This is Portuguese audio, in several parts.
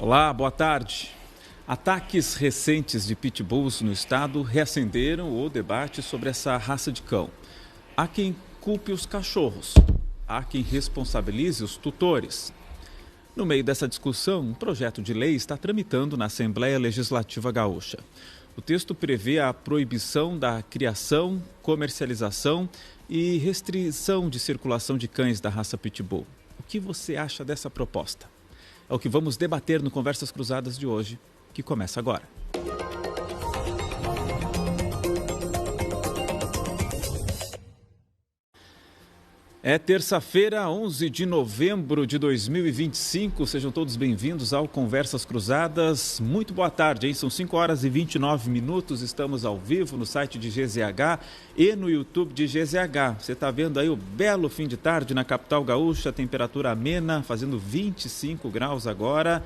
Olá, boa tarde. Ataques recentes de pitbulls no estado reacenderam o debate sobre essa raça de cão. Há quem culpe os cachorros, há quem responsabilize os tutores. No meio dessa discussão, um projeto de lei está tramitando na Assembleia Legislativa Gaúcha. O texto prevê a proibição da criação, comercialização e restrição de circulação de cães da raça pitbull. O que você acha dessa proposta? É o que vamos debater no Conversas Cruzadas de hoje, que começa agora. É terça-feira, 11 de novembro de 2025. Sejam todos bem-vindos ao Conversas Cruzadas. Muito boa tarde, hein? São 5 horas e 29 minutos. Estamos ao vivo no site de GZH e no YouTube de GZH. Você está vendo aí o belo fim de tarde na capital gaúcha, temperatura amena, fazendo 25 graus agora.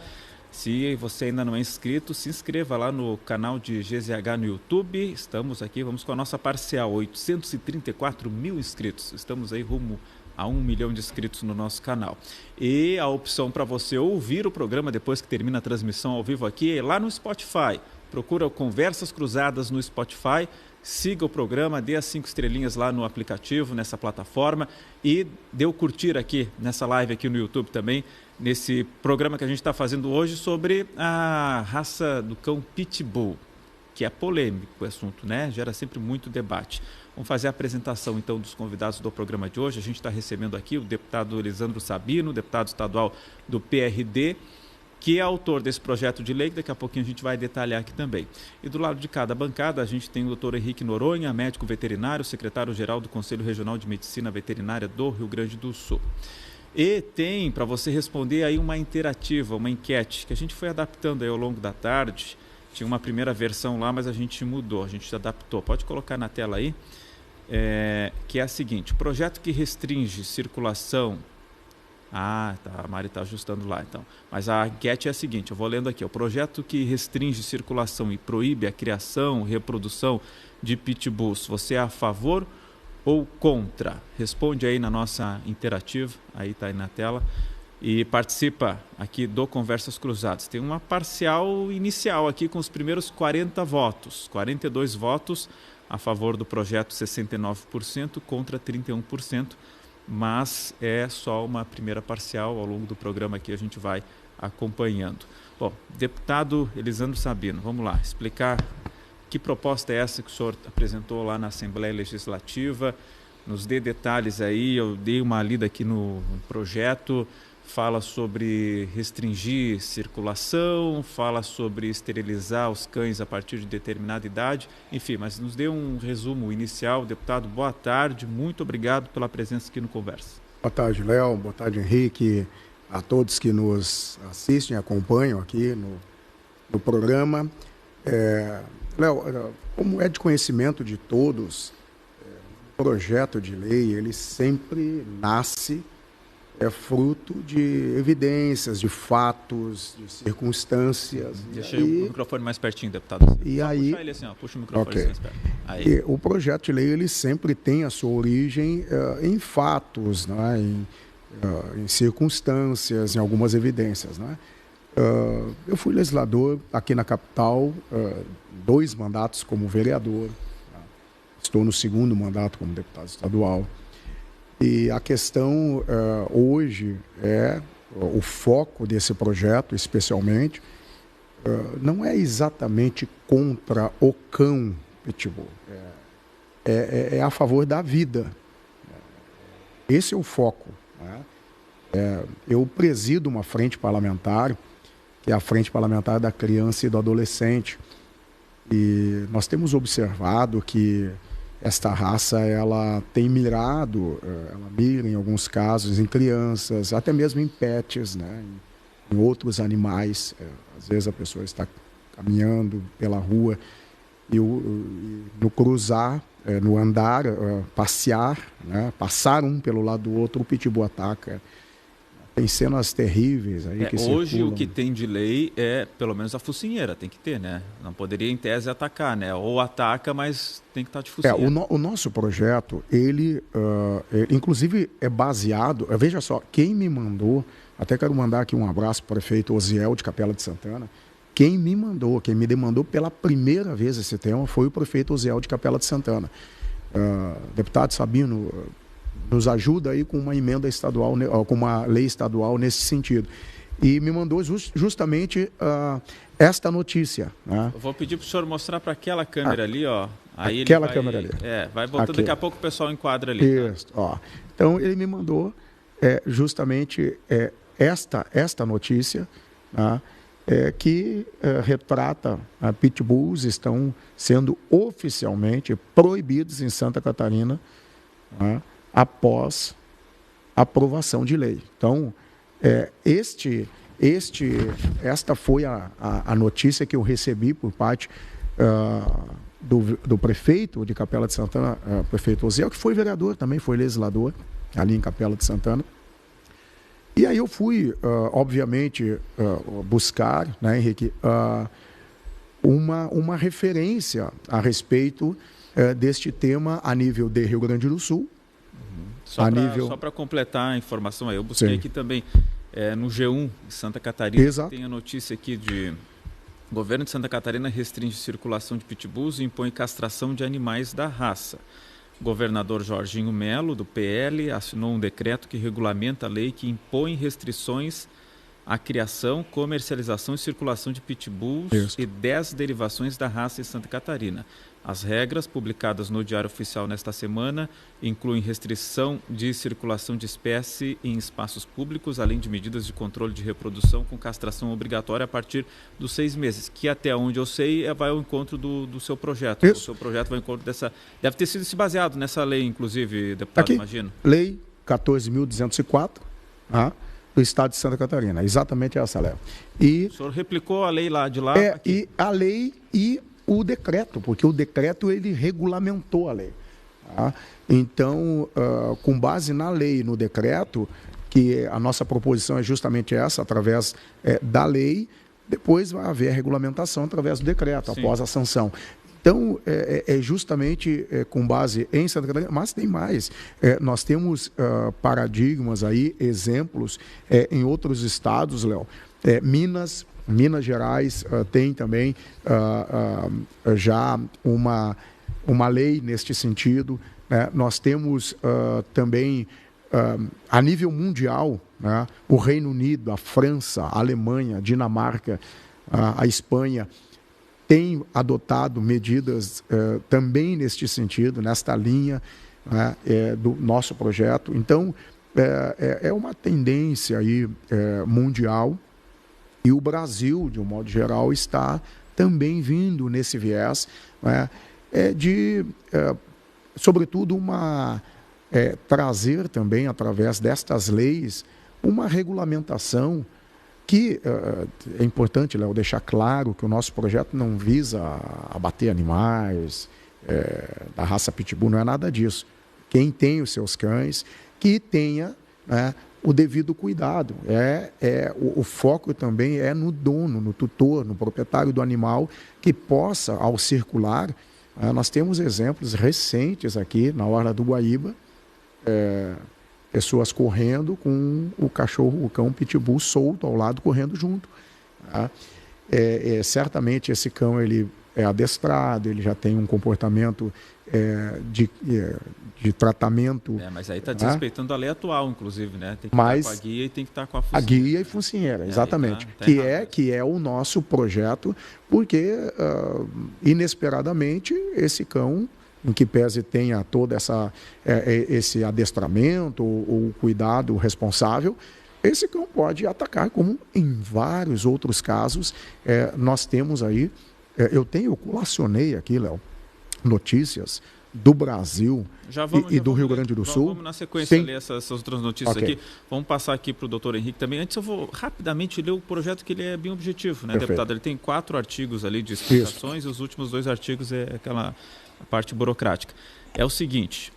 Se você ainda não é inscrito, se inscreva lá no canal de GZH no YouTube. Estamos aqui, vamos com a nossa parcial, 834 mil inscritos. Estamos aí rumo a 1 milhão de inscritos no nosso canal. E a opção para você ouvir o programa depois que termina a transmissão ao vivo aqui é lá no Spotify. Procura Conversas Cruzadas no Spotify. Siga o programa, dê as 5 estrelinhas lá no aplicativo, nessa plataforma e dê o curtir aqui nessa live aqui no YouTube também, nesse programa que a gente está fazendo hoje sobre a raça do cão Pitbull, que é polêmico o assunto, né? Gera sempre muito debate. Vamos fazer a apresentação então dos convidados do programa de hoje. A gente está recebendo aqui o deputado Elisandro Sabino, deputado estadual do PRD, que é autor desse projeto de lei, que daqui a pouquinho a gente vai detalhar aqui também. E do lado de cada bancada, a gente tem o doutor Henrique Noronha, médico veterinário, secretário-geral do Conselho Regional de Medicina Veterinária do Rio Grande do Sul. E tem, para você responder aí, uma interativa, uma enquete, que a gente foi adaptando aí ao longo da tarde. Tinha uma primeira versão lá, mas a gente mudou, a gente adaptou. Pode colocar na tela aí, que é a seguinte: o projeto que restringe circulação... tá, a Mari está ajustando lá então. Mas a enquete é a seguinte, eu vou lendo aqui. O projeto que restringe circulação e proíbe a criação, reprodução de pitbulls, você é a favor ou contra? Responde aí na nossa interativa, aí está aí na tela. E participa aqui do Conversas Cruzadas. Tem uma parcial inicial aqui com os primeiros 40 votos. 42 votos a favor do projeto, 69%, contra 31%. Mas é só uma primeira parcial. Ao longo do programa aqui a gente vai acompanhando. Bom, deputado Elisandro Sabino, vamos lá, explicar que proposta é essa que o senhor apresentou lá na Assembleia Legislativa. Nos dê detalhes aí, eu dei uma lida aqui no projeto, fala sobre restringir circulação, fala sobre esterilizar os cães a partir de determinada idade, enfim, mas nos dê um resumo inicial. Deputado, boa tarde, muito obrigado pela presença aqui no Conversa. Boa tarde, Léo, boa tarde, Henrique, a todos que nos assistem, acompanham aqui no programa. Léo, como é de conhecimento de todos, o projeto de lei, ele sempre nasce fruto de evidências, de fatos, de circunstâncias. Deixa o microfone mais pertinho, deputado. E aí, puxa ele assim, ó, puxa o microfone okay. mais perto. Aí. O projeto de lei, ele sempre tem a sua origem em fatos, né? Em circunstâncias, em algumas evidências, né? Eu fui legislador aqui na capital, 2 mandatos como vereador, estou no 2º mandato como deputado estadual. E a questão hoje o foco desse projeto, especialmente, não é exatamente contra o cão pitbull, é a favor da vida. Esse é o foco, né? Eu presido uma frente parlamentar, que é a Frente Parlamentar da Criança e do Adolescente, e nós temos observado que esta raça, ela tem mirado, ela mira em alguns casos em crianças, até mesmo em pets, né? Em outros animais. Às vezes a pessoa está caminhando pela rua e no cruzar, no andar, passear, né? Passar um pelo lado do outro, o pitbull ataca. Tem cenas terríveis aí que hoje circulam. O que tem de lei é, pelo menos, a focinheira, tem que ter, né? Não poderia, em tese, atacar, né? Ou ataca, mas tem que estar de focinheira. O nosso projeto, ele inclusive é baseado... Veja só, quem me mandou Até quero mandar aqui um abraço para o prefeito Osiel de Capela de Santana. Quem me demandou pela primeira vez esse tema foi o prefeito Osiel de Capela de Santana. Deputado Sabino nos ajuda aí com uma emenda estadual, com uma lei estadual nesse sentido. E me mandou justamente esta notícia. Né? Eu vou pedir para o senhor mostrar para aquela câmera ali, ó. Aí aquela câmera ali. Vai voltando, aqui. Daqui a pouco o pessoal enquadra ali. Isso, tá? Ó. Então ele me mandou justamente esta notícia, né? Que retrata pitbulls estão sendo oficialmente proibidos em Santa Catarina, né? Após aprovação de lei. Então, esta foi a notícia que eu recebi por parte do prefeito de Capela de Santana, prefeito Osiel, que foi vereador também, foi legislador ali em Capela de Santana. E aí eu fui, obviamente, buscar, né, Henrique, uma referência a respeito deste tema a nível de Rio Grande do Sul. Só para completar a informação, eu busquei aqui também no G1 de Santa Catarina. Exato. Tem a notícia aqui de: o governo de Santa Catarina restringe circulação de pitbulls e impõe castração de animais da raça. O governador Jorginho Melo, do PL, assinou um decreto que regulamenta a lei que impõe restrições à criação, comercialização e circulação de pitbulls e 10 derivações da raça em Santa Catarina. As regras, publicadas no Diário Oficial nesta semana, incluem restrição de circulação de espécie em espaços públicos, além de medidas de controle de reprodução com castração obrigatória a partir dos 6 meses, que até onde eu sei vai ao encontro do seu projeto. Isso. O seu projeto vai ao encontro dessa... Deve ter sido se baseado nessa lei, inclusive, deputado, aqui, imagino. Lei 14.204, do Estado de Santa Catarina. Exatamente essa lei. E o senhor replicou a lei lá de lá? E a lei e o decreto, porque o decreto ele regulamentou a lei. Tá? Então, com base na lei e no decreto, que a nossa proposição é justamente essa, através da lei, depois vai haver a regulamentação através do decreto, sim, após a sanção. Então, justamente com base em Santa Catarina, mas tem mais. Nós temos paradigmas aí, exemplos em outros estados, Léo. Minas Gerais tem também já uma lei neste sentido. Nós temos também, a nível mundial, né, o Reino Unido, a França, a Alemanha, a Dinamarca, a Espanha, tem adotado medidas também neste sentido, nesta linha, né, do nosso projeto. Então, é uma tendência aí, mundial. E o Brasil, de um modo geral, está também vindo nesse viés, né, sobretudo, trazer também, através destas leis, uma regulamentação que é importante, Léo, deixar claro que o nosso projeto não visa abater animais da raça pitbull, não é nada disso. Quem tem os seus cães, que tenha, né, o devido cuidado. O foco também é no dono, no tutor, no proprietário do animal, que possa, ao circular, nós temos exemplos recentes aqui na Orla do Guaíba, pessoas correndo com o cão pitbull solto ao lado, correndo junto. Tá? Certamente esse cão ele é adestrado, ele já tem um comportamento de tratamento. Mas aí está desrespeitando a lei atual, inclusive, né? Tem que estar com a guia e tem que estar com a focinheira. A guia e focinheira, exatamente. Que é o nosso projeto, porque inesperadamente esse cão, em que pese tenha todo esse adestramento ou cuidado responsável, esse cão pode atacar, como em vários outros casos nós temos aí. Eu colacionei aqui, Léo, notícias do Brasil e do Rio Grande do Sul. Vamos na sequência ler essas outras notícias aqui. Vamos passar aqui para o doutor Henrique também. Antes eu vou rapidamente ler o projeto, que ele é bem objetivo, né, perfeito, deputado? Ele tem 4 artigos ali de explicações. Isso. E os últimos 2 artigos é aquela parte burocrática. É o seguinte: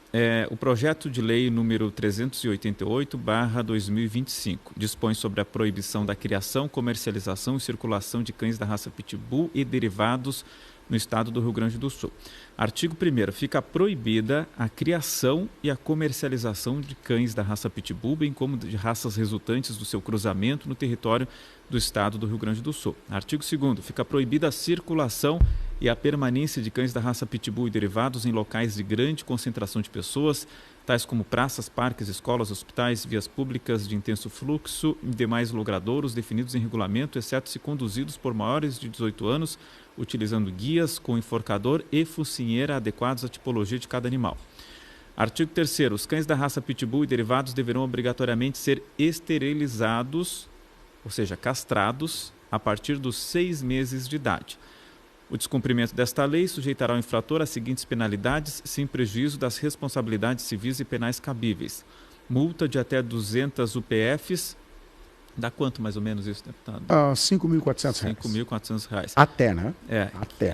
o projeto de lei número 388/2025 dispõe sobre a proibição da criação, comercialização e circulação de cães da raça pitbull e derivados no estado do Rio Grande do Sul. Artigo 1º. Fica proibida a criação e a comercialização de cães da raça Pitbull, bem como de raças resultantes do seu cruzamento no território do estado do Rio Grande do Sul. Artigo 2º. Fica proibida a circulação e a permanência de cães da raça Pitbull e derivados em locais de grande concentração de pessoas, tais como praças, parques, escolas, hospitais, vias públicas de intenso fluxo e demais logradouros definidos em regulamento, exceto se conduzidos por maiores de 18 anos, utilizando guias com enforcador e focinheira adequados à tipologia de cada animal. Artigo 3º. Os cães da raça Pitbull e derivados deverão obrigatoriamente ser esterilizados, ou seja, castrados, a partir dos 6 meses de idade. O descumprimento desta lei sujeitará o infrator às seguintes penalidades, sem prejuízo das responsabilidades civis e penais cabíveis. Multa de até 200 UPFs. Dá quanto mais ou menos isso, deputado? R$ 5.400. R$ 5.400. Até, né?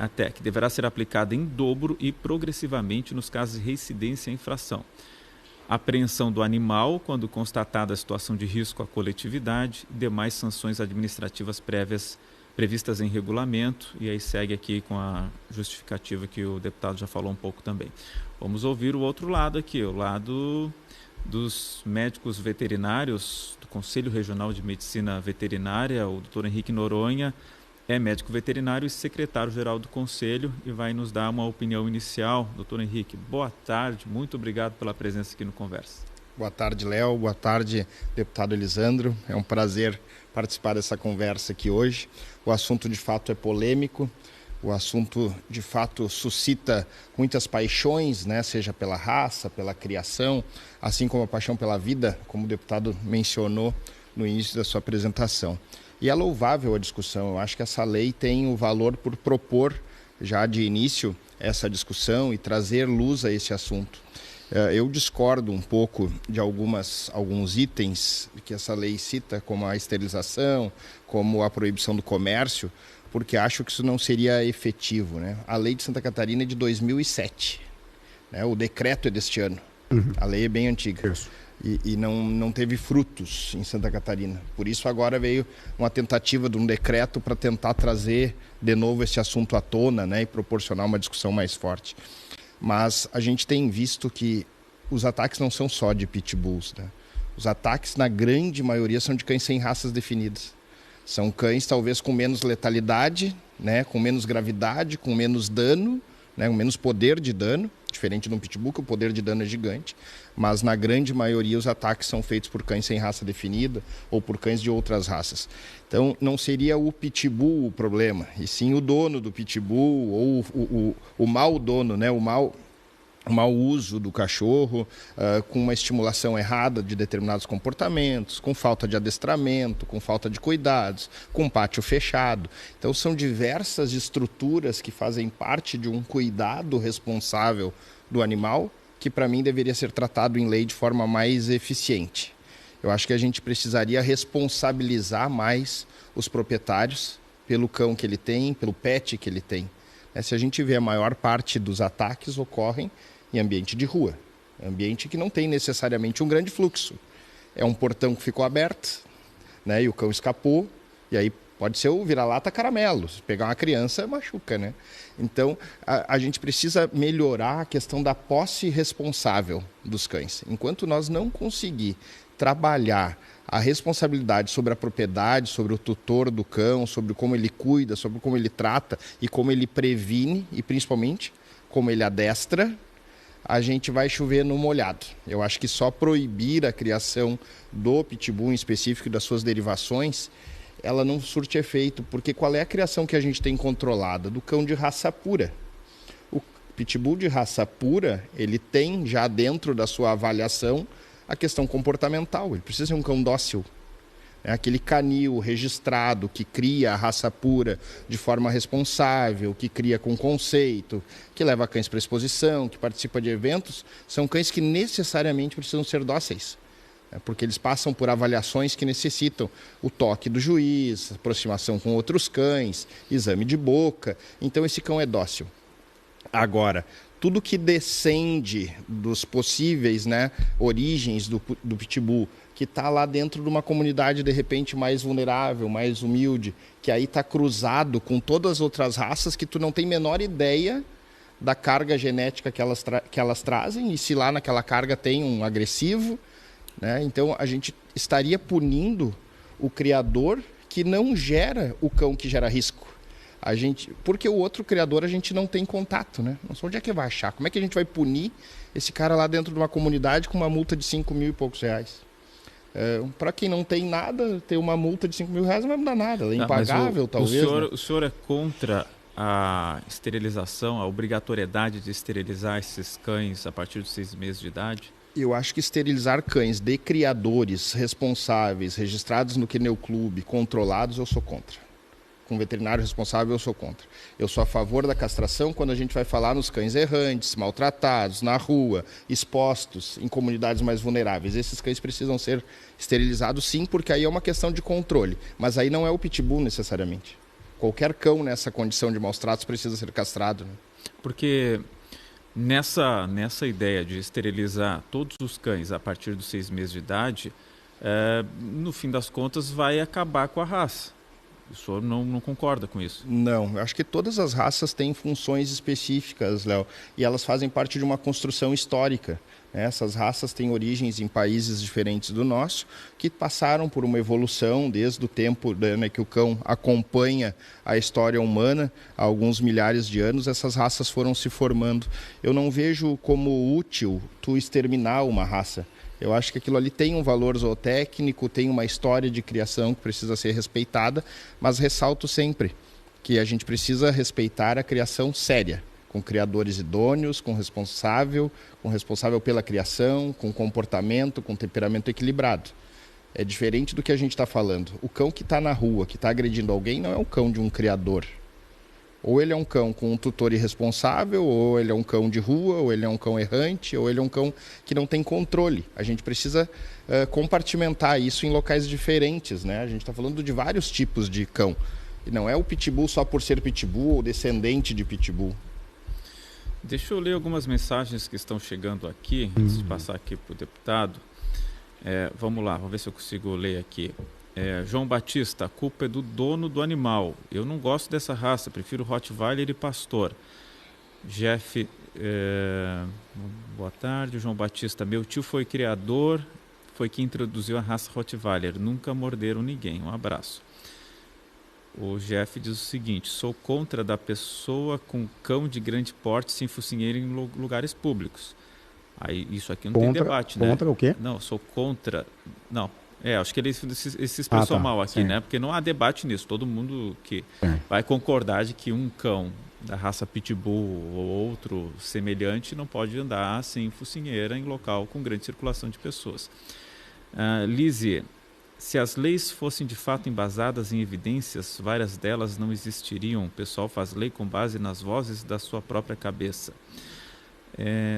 Até, que deverá ser aplicada em dobro e progressivamente nos casos de reincidência em infração. Apreensão do animal quando constatada a situação de risco à coletividade e demais sanções administrativas prévias previstas em regulamento, e aí segue aqui com a justificativa que o deputado já falou um pouco também. Vamos ouvir o outro lado aqui, o lado dos médicos veterinários do Conselho Regional de Medicina Veterinária, o Dr. Henrique Noronha, é médico veterinário e secretário-geral do Conselho e vai nos dar uma opinião inicial. Dr. Henrique, boa tarde, muito obrigado pela presença aqui no Conversa. Boa tarde, Léo. Boa tarde, deputado Elisandro. É um prazer participar dessa conversa aqui hoje. O assunto, de fato, é polêmico. O assunto, de fato, suscita muitas paixões, né? Seja pela raça, pela criação, assim como a paixão pela vida, como o deputado mencionou no início da sua apresentação. E é louvável a discussão. Eu acho que essa lei tem o valor por propor, já de início, essa discussão e trazer luz a esse assunto. Eu discordo um pouco de alguns itens que essa lei cita, como a esterilização, como a proibição do comércio, porque acho que isso não seria efetivo, né? A lei de Santa Catarina é de 2007, né? O decreto é deste ano. A lei é bem antiga. Isso. E não teve frutos em Santa Catarina. Por isso agora veio uma tentativa de um decreto para tentar trazer de novo esse assunto à tona, né? E proporcionar uma discussão mais forte. Mas a gente tem visto que os ataques não são só de pitbulls, né? Os ataques, na grande maioria, são de cães sem raças definidas. São cães talvez com menos letalidade, né? Com menos gravidade, com menos dano, né? Com menos poder de dano, diferente de um pitbull, que o poder de dano é gigante. Mas na grande maioria os ataques são feitos por cães sem raça definida ou por cães de outras raças. Então não seria o pitbull o problema, e sim o dono do pitbull ou o mau dono, né? O mau uso do cachorro, com uma estimulação errada de determinados comportamentos, com falta de adestramento, com falta de cuidados, com pátio fechado. Então são diversas estruturas que fazem parte de um cuidado responsável do animal, que para mim deveria ser tratado em lei de forma mais eficiente. Eu acho que a gente precisaria responsabilizar mais os proprietários pelo cão que ele tem, pelo pet que ele tem. Se a gente vê, a maior parte dos ataques ocorrem em ambiente de rua, ambiente que não tem necessariamente um grande fluxo. É um portão que ficou aberto, né, e o cão escapou, e aí pode ser o vira-lata caramelo. Se pegar uma criança, machuca, né? Então, a gente precisa melhorar a questão da posse responsável dos cães. Enquanto nós não conseguir trabalhar a responsabilidade sobre a propriedade, sobre o tutor do cão, sobre como ele cuida, sobre como ele trata e como ele previne e, principalmente, como ele adestra, a gente vai chover no molhado. Eu acho que só proibir a criação do pitbull em específico e das suas derivações, ela não surte efeito, porque qual é a criação que a gente tem controlada? Do cão de raça pura. O pitbull de raça pura, ele tem já dentro da sua avaliação a questão comportamental. Ele precisa ser um cão dócil. É aquele canil registrado que cria a raça pura de forma responsável, que cria com conceito, que leva cães para exposição, que participa de eventos. São cães que necessariamente precisam ser dóceis, porque eles passam por avaliações que necessitam o toque do juiz, aproximação com outros cães, exame de boca. Então esse cão é dócil. Agora, tudo que descende dos possíveis, né, origens do pitbull, que está lá dentro de uma comunidade de repente mais vulnerável, mais humilde, que aí está cruzado com todas as outras raças que tu não tem menor ideia da carga genética que elas trazem, e se lá naquela carga tem um agressivo, né? Então a gente estaria punindo o criador que não gera o cão que gera risco. Porque o outro criador a gente não tem contato, né? Não sei onde é que vai achar. Como é que a gente vai punir esse cara lá dentro de uma comunidade com uma multa de 5 mil e poucos reais? Para quem não tem nada, ter uma multa de 5 mil reais não vai mudar nada. É impagável, talvez. O senhor é contra a esterilização, a obrigatoriedade de esterilizar esses cães a partir de 6 meses de idade? Eu acho que esterilizar cães de criadores responsáveis, registrados no Kennel Club, controlados, eu sou contra. Com veterinário responsável, eu sou contra. Eu sou a favor da castração quando a gente vai falar nos cães errantes, maltratados, na rua, expostos, em comunidades mais vulneráveis. Esses cães precisam ser esterilizados, sim, porque aí é uma questão de controle. Mas aí não é o pitbull necessariamente. Qualquer cão nessa condição de maus tratos precisa ser castrado, né? Porque nessa ideia de esterilizar todos os cães a partir dos 6 meses de idade, no fim das contas vai acabar com a raça. O senhor não concorda com isso? Não, eu acho que todas as raças têm funções específicas, Léo, e elas fazem parte de uma construção histórica. Essas raças têm origens em países diferentes do nosso, que passaram por uma evolução desde o tempo, né, que o cão acompanha a história humana, há alguns milhares de anos, essas raças foram se formando. Eu não vejo como útil tu exterminar uma raça. Eu acho que aquilo ali tem um valor zootécnico, tem uma história de criação que precisa ser respeitada, mas ressalto sempre que a gente precisa respeitar a criação séria, com criadores idôneos, com responsável pela criação, com comportamento, com temperamento equilibrado. É diferente do que a gente está falando. O cão que está na rua, que está agredindo alguém, não é o cão de um criador. Ou ele é um cão com um tutor irresponsável, ou ele é um cão de rua, ou ele é um cão errante, ou ele é um cão que não tem controle. A gente precisa compartimentar isso em locais diferentes, né? A gente está falando de vários tipos de cão. E não é o pitbull só por ser pitbull ou descendente de pitbull. Deixa eu ler algumas mensagens que estão chegando aqui, antes de passar aqui para o deputado. Vamos lá, vamos ver se eu consigo ler aqui. João Batista, a culpa é do dono do animal. Eu não gosto dessa raça, prefiro Rottweiler e Pastor. Jeff, boa tarde. João Batista, meu tio foi criador, foi quem introduziu a raça Rottweiler. Nunca morderam ninguém. Um abraço. O Jeff diz o seguinte: sou contra da pessoa com cão de grande porte sem focinheiro em lugares públicos. Aí, isso aqui não tem debate, né? Contra o quê? Não, sou contra... Não, acho que ele se expressou mal aqui, né? Porque não há debate nisso. Todo mundo que vai concordar de que um cão da raça Pitbull ou outro semelhante não pode andar sem focinheira em local com grande circulação de pessoas. Lizzie, se as leis fossem de fato embasadas em evidências, várias delas não existiriam. O pessoal faz lei com base nas vozes da sua própria cabeça.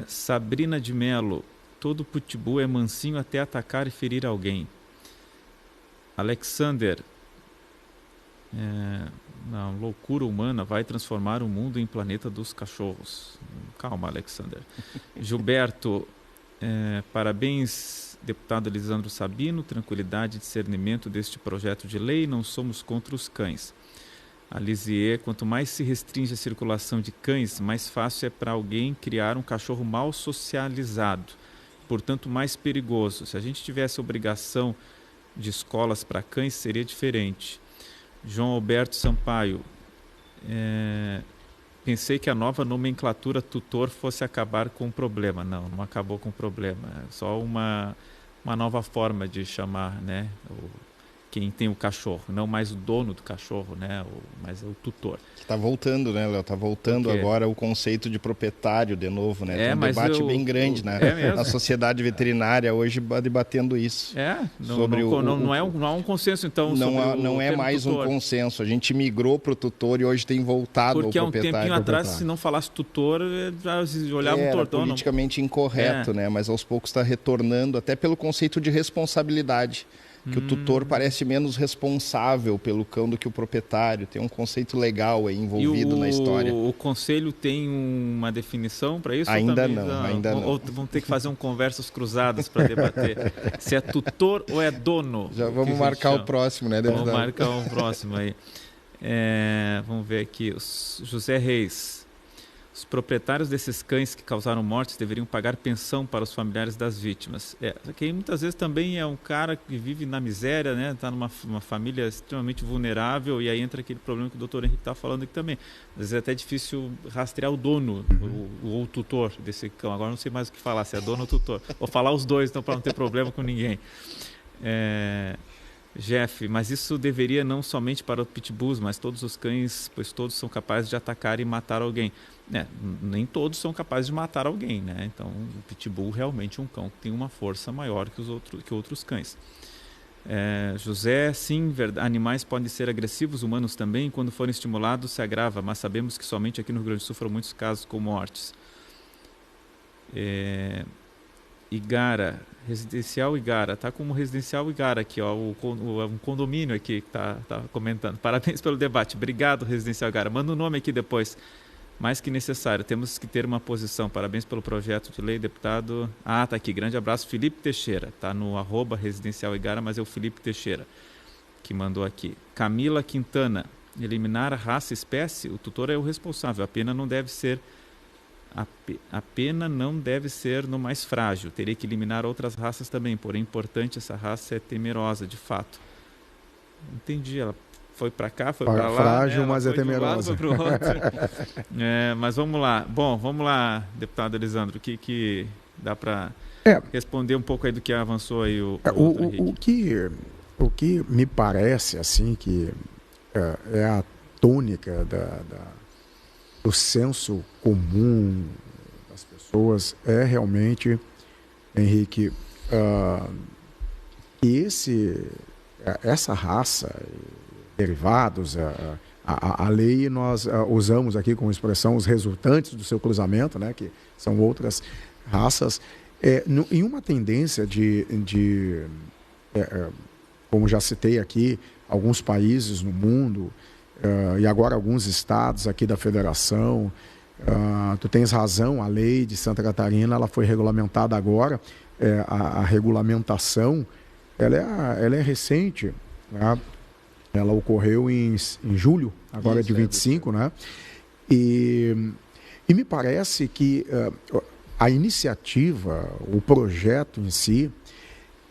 Sabrina de Melo, todo pitbull é mansinho até atacar e ferir alguém. Alexander, não, loucura humana vai transformar o mundo em planeta dos cachorros. Calma, Alexander. Gilberto, parabéns, deputado Elisandro Sabino, tranquilidade e discernimento deste projeto de lei, não somos contra os cães. Alizier, quanto mais se restringe a circulação de cães, mais fácil é para alguém criar um cachorro mal socializado, portanto mais perigoso. Se a gente tivesse obrigação de escolas para cães, seria diferente. João Alberto Sampaio, pensei que a nova nomenclatura tutor fosse acabar com o problema. Não acabou com o problema, é só uma nova forma de chamar, né, quem tem o cachorro, não mais o dono do cachorro, né, mas o tutor. Está voltando, né, Léo? Está voltando agora o conceito de proprietário de novo, né? Tem um debate bem grande, né? Na sociedade veterinária hoje debatendo isso. Não há um consenso, então, não é mais tutor. Um consenso. A gente migrou para o tutor e hoje tem voltado ao proprietário. Porque há um tempinho atrás, se não falasse tutor, já olhava um tortão. Era politicamente incorreto, né? Mas aos poucos está retornando, até pelo conceito de responsabilidade. que o tutor parece menos responsável pelo cão do que o proprietário. Tem um conceito legal aí envolvido na história. O conselho tem uma definição para isso? Ainda não. Ou vão ter que fazer conversas cruzadas para debater se é tutor ou é dono? Já vamos marcar o próximo, né? Vamos marcar um próximo aí. Vamos ver aqui. José Reis. Os proprietários desses cães que causaram mortes deveriam pagar pensão para os familiares das vítimas. Que muitas vezes também é um cara que vive na miséria, né? Está numa família extremamente vulnerável, e aí entra aquele problema que o doutor Henrique está falando aqui também. Às vezes é até difícil rastrear o dono ou o tutor desse cão. Agora não sei mais o que falar, se é dono ou tutor. Vou falar os dois, então, para não ter problema com ninguém. Jeff, mas isso deveria não somente para os pitbulls, mas todos os cães, pois todos são capazes de atacar e matar alguém. Nem todos são capazes de matar alguém, né? Então, o pitbull realmente é um cão que tem uma força maior que outros cães. José, sim, animais podem ser agressivos, humanos também, quando forem estimulados se agrava, mas sabemos que somente aqui no Rio Grande do Sul foram muitos casos com mortes. Igara, Residencial Igara, tá como Residencial Igara aqui, ó, um condomínio aqui que tá comentando. Parabéns pelo debate, obrigado Residencial Igara, manda o nome aqui depois, mais que necessário, temos que ter uma posição, parabéns pelo projeto de lei, deputado. Tá aqui, grande abraço, Felipe Teixeira, tá no @Residencial Igara, mas é o Felipe Teixeira que mandou aqui. Camila Quintana, eliminar a raça e espécie, o tutor é o responsável, a pena não deve ser no mais frágil. Teria que eliminar outras raças também, porém importante, essa raça é temerosa, de fato. Entendi, ela foi para cá, foi para lá. Frágil, né? Mas é temerosa. Foi pro outro. Mas vamos lá. Bom, vamos lá, deputado Elisandro, o que dá para responder um pouco aí do que avançou aí o o que me parece, assim, que é a tônica do senso comum das pessoas é realmente, Henrique, que essa raça, derivados, a lei nós usamos aqui como expressão os resultantes do seu cruzamento, né, que são outras raças, em uma tendência como já citei aqui, alguns países no mundo, e agora alguns estados aqui da federação, tu tens razão, a lei de Santa Catarina ela foi regulamentada agora, a regulamentação ela é recente, né? Ela ocorreu em julho, agora de 25, né? E me parece que a iniciativa, o projeto em si,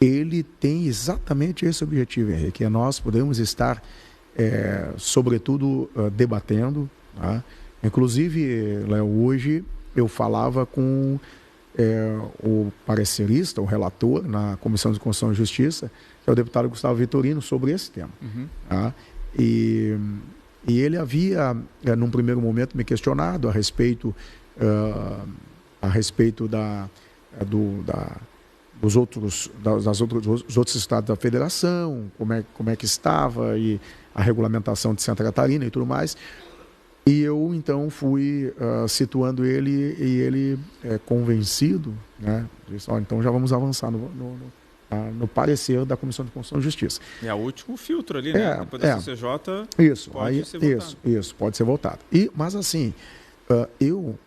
ele tem exatamente esse objetivo, Henrique, que nós podemos estar sobretudo debatendo, tá? Inclusive, Léo, hoje eu falava com o parecerista, o relator na Comissão de Constituição e Justiça, que é o deputado Gustavo Vitorino, sobre esse tema. Tá? E ele havia, num primeiro momento, me questionado a respeito dos outros estados da federação, como é que estava, e a regulamentação de Santa Catarina e tudo mais. E eu, então, fui situando ele, e ele convencido, né, disse, então já vamos avançar no parecer da Comissão de Constituição e Justiça. É o último filtro ali, né? Depois da CCJ, pode ser votado. Isso, pode ser votado. Mas, assim, eu,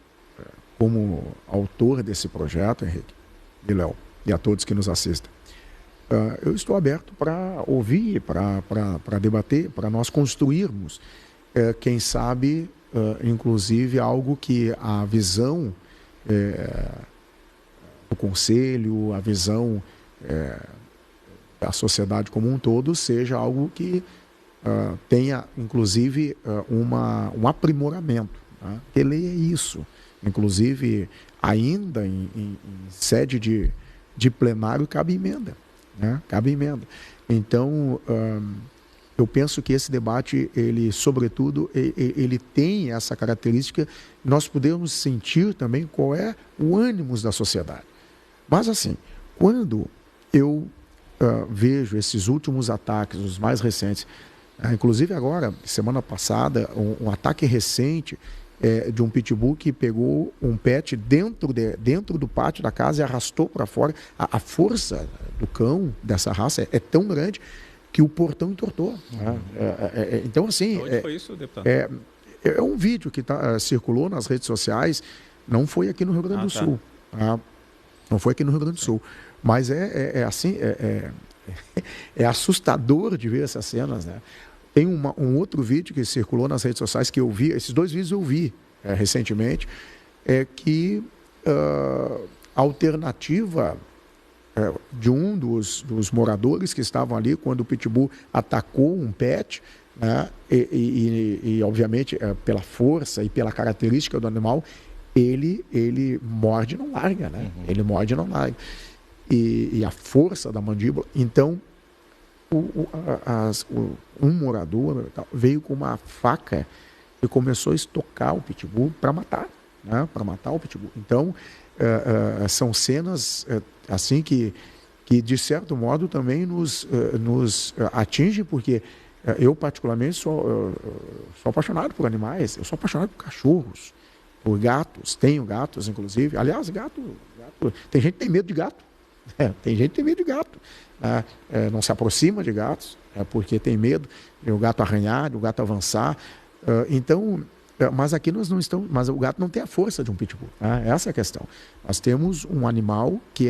como autor desse projeto, Henrique e Léo, e a todos que nos assistem, eu estou aberto para ouvir, para debater, para nós construirmos, quem sabe, inclusive, algo que a visão do Conselho, a visão da sociedade como um todo, seja algo que tenha, inclusive, um aprimoramento. Tá? Que lei é isso. Inclusive, ainda em sede de plenário, cabe emenda. Né? Cabe emenda. Então, eu penso que esse debate, ele, sobretudo, ele tem essa característica, nós podemos sentir também qual é o ânimo da sociedade. Mas, assim, quando eu vejo esses últimos ataques, os mais recentes, inclusive agora, semana passada, um ataque recente de um pitbull que pegou um pet dentro do pátio da casa e arrastou para fora. A força do cão dessa raça é tão grande que o portão entortou. Então, assim... Onde foi isso, deputado? É um vídeo que circulou nas redes sociais, não foi aqui no Rio Grande do Sul. Tá? Não foi aqui no Rio Grande do Sul. Mas é assustador de ver essas cenas, né? Tem um outro vídeo que circulou nas redes sociais que eu vi, esses 2 vídeos eu vi recentemente, que a alternativa de um dos moradores que estavam ali quando o pitbull atacou um pet, né, e obviamente pela força e pela característica do animal, ele morde e não larga, né? Ele morde e não larga. E a força da mandíbula. Então, um morador veio com uma faca e começou a estocar o pitbull para matar, né? Para matar o pitbull. Então, são cenas assim que de certo modo também nos atingem, porque eu particularmente sou apaixonado por animais, eu sou apaixonado por cachorros, por gatos, tenho gatos inclusive. Aliás, gato tem gente que tem medo de gato. Tem gente que tem medo de gato, né? Não se aproxima de gatos, porque tem medo de o gato arranhar, de o gato avançar. Então, mas aqui nós não estamos. Mas o gato não tem a força de um pitbull. Né? Essa é a questão. Nós temos um animal que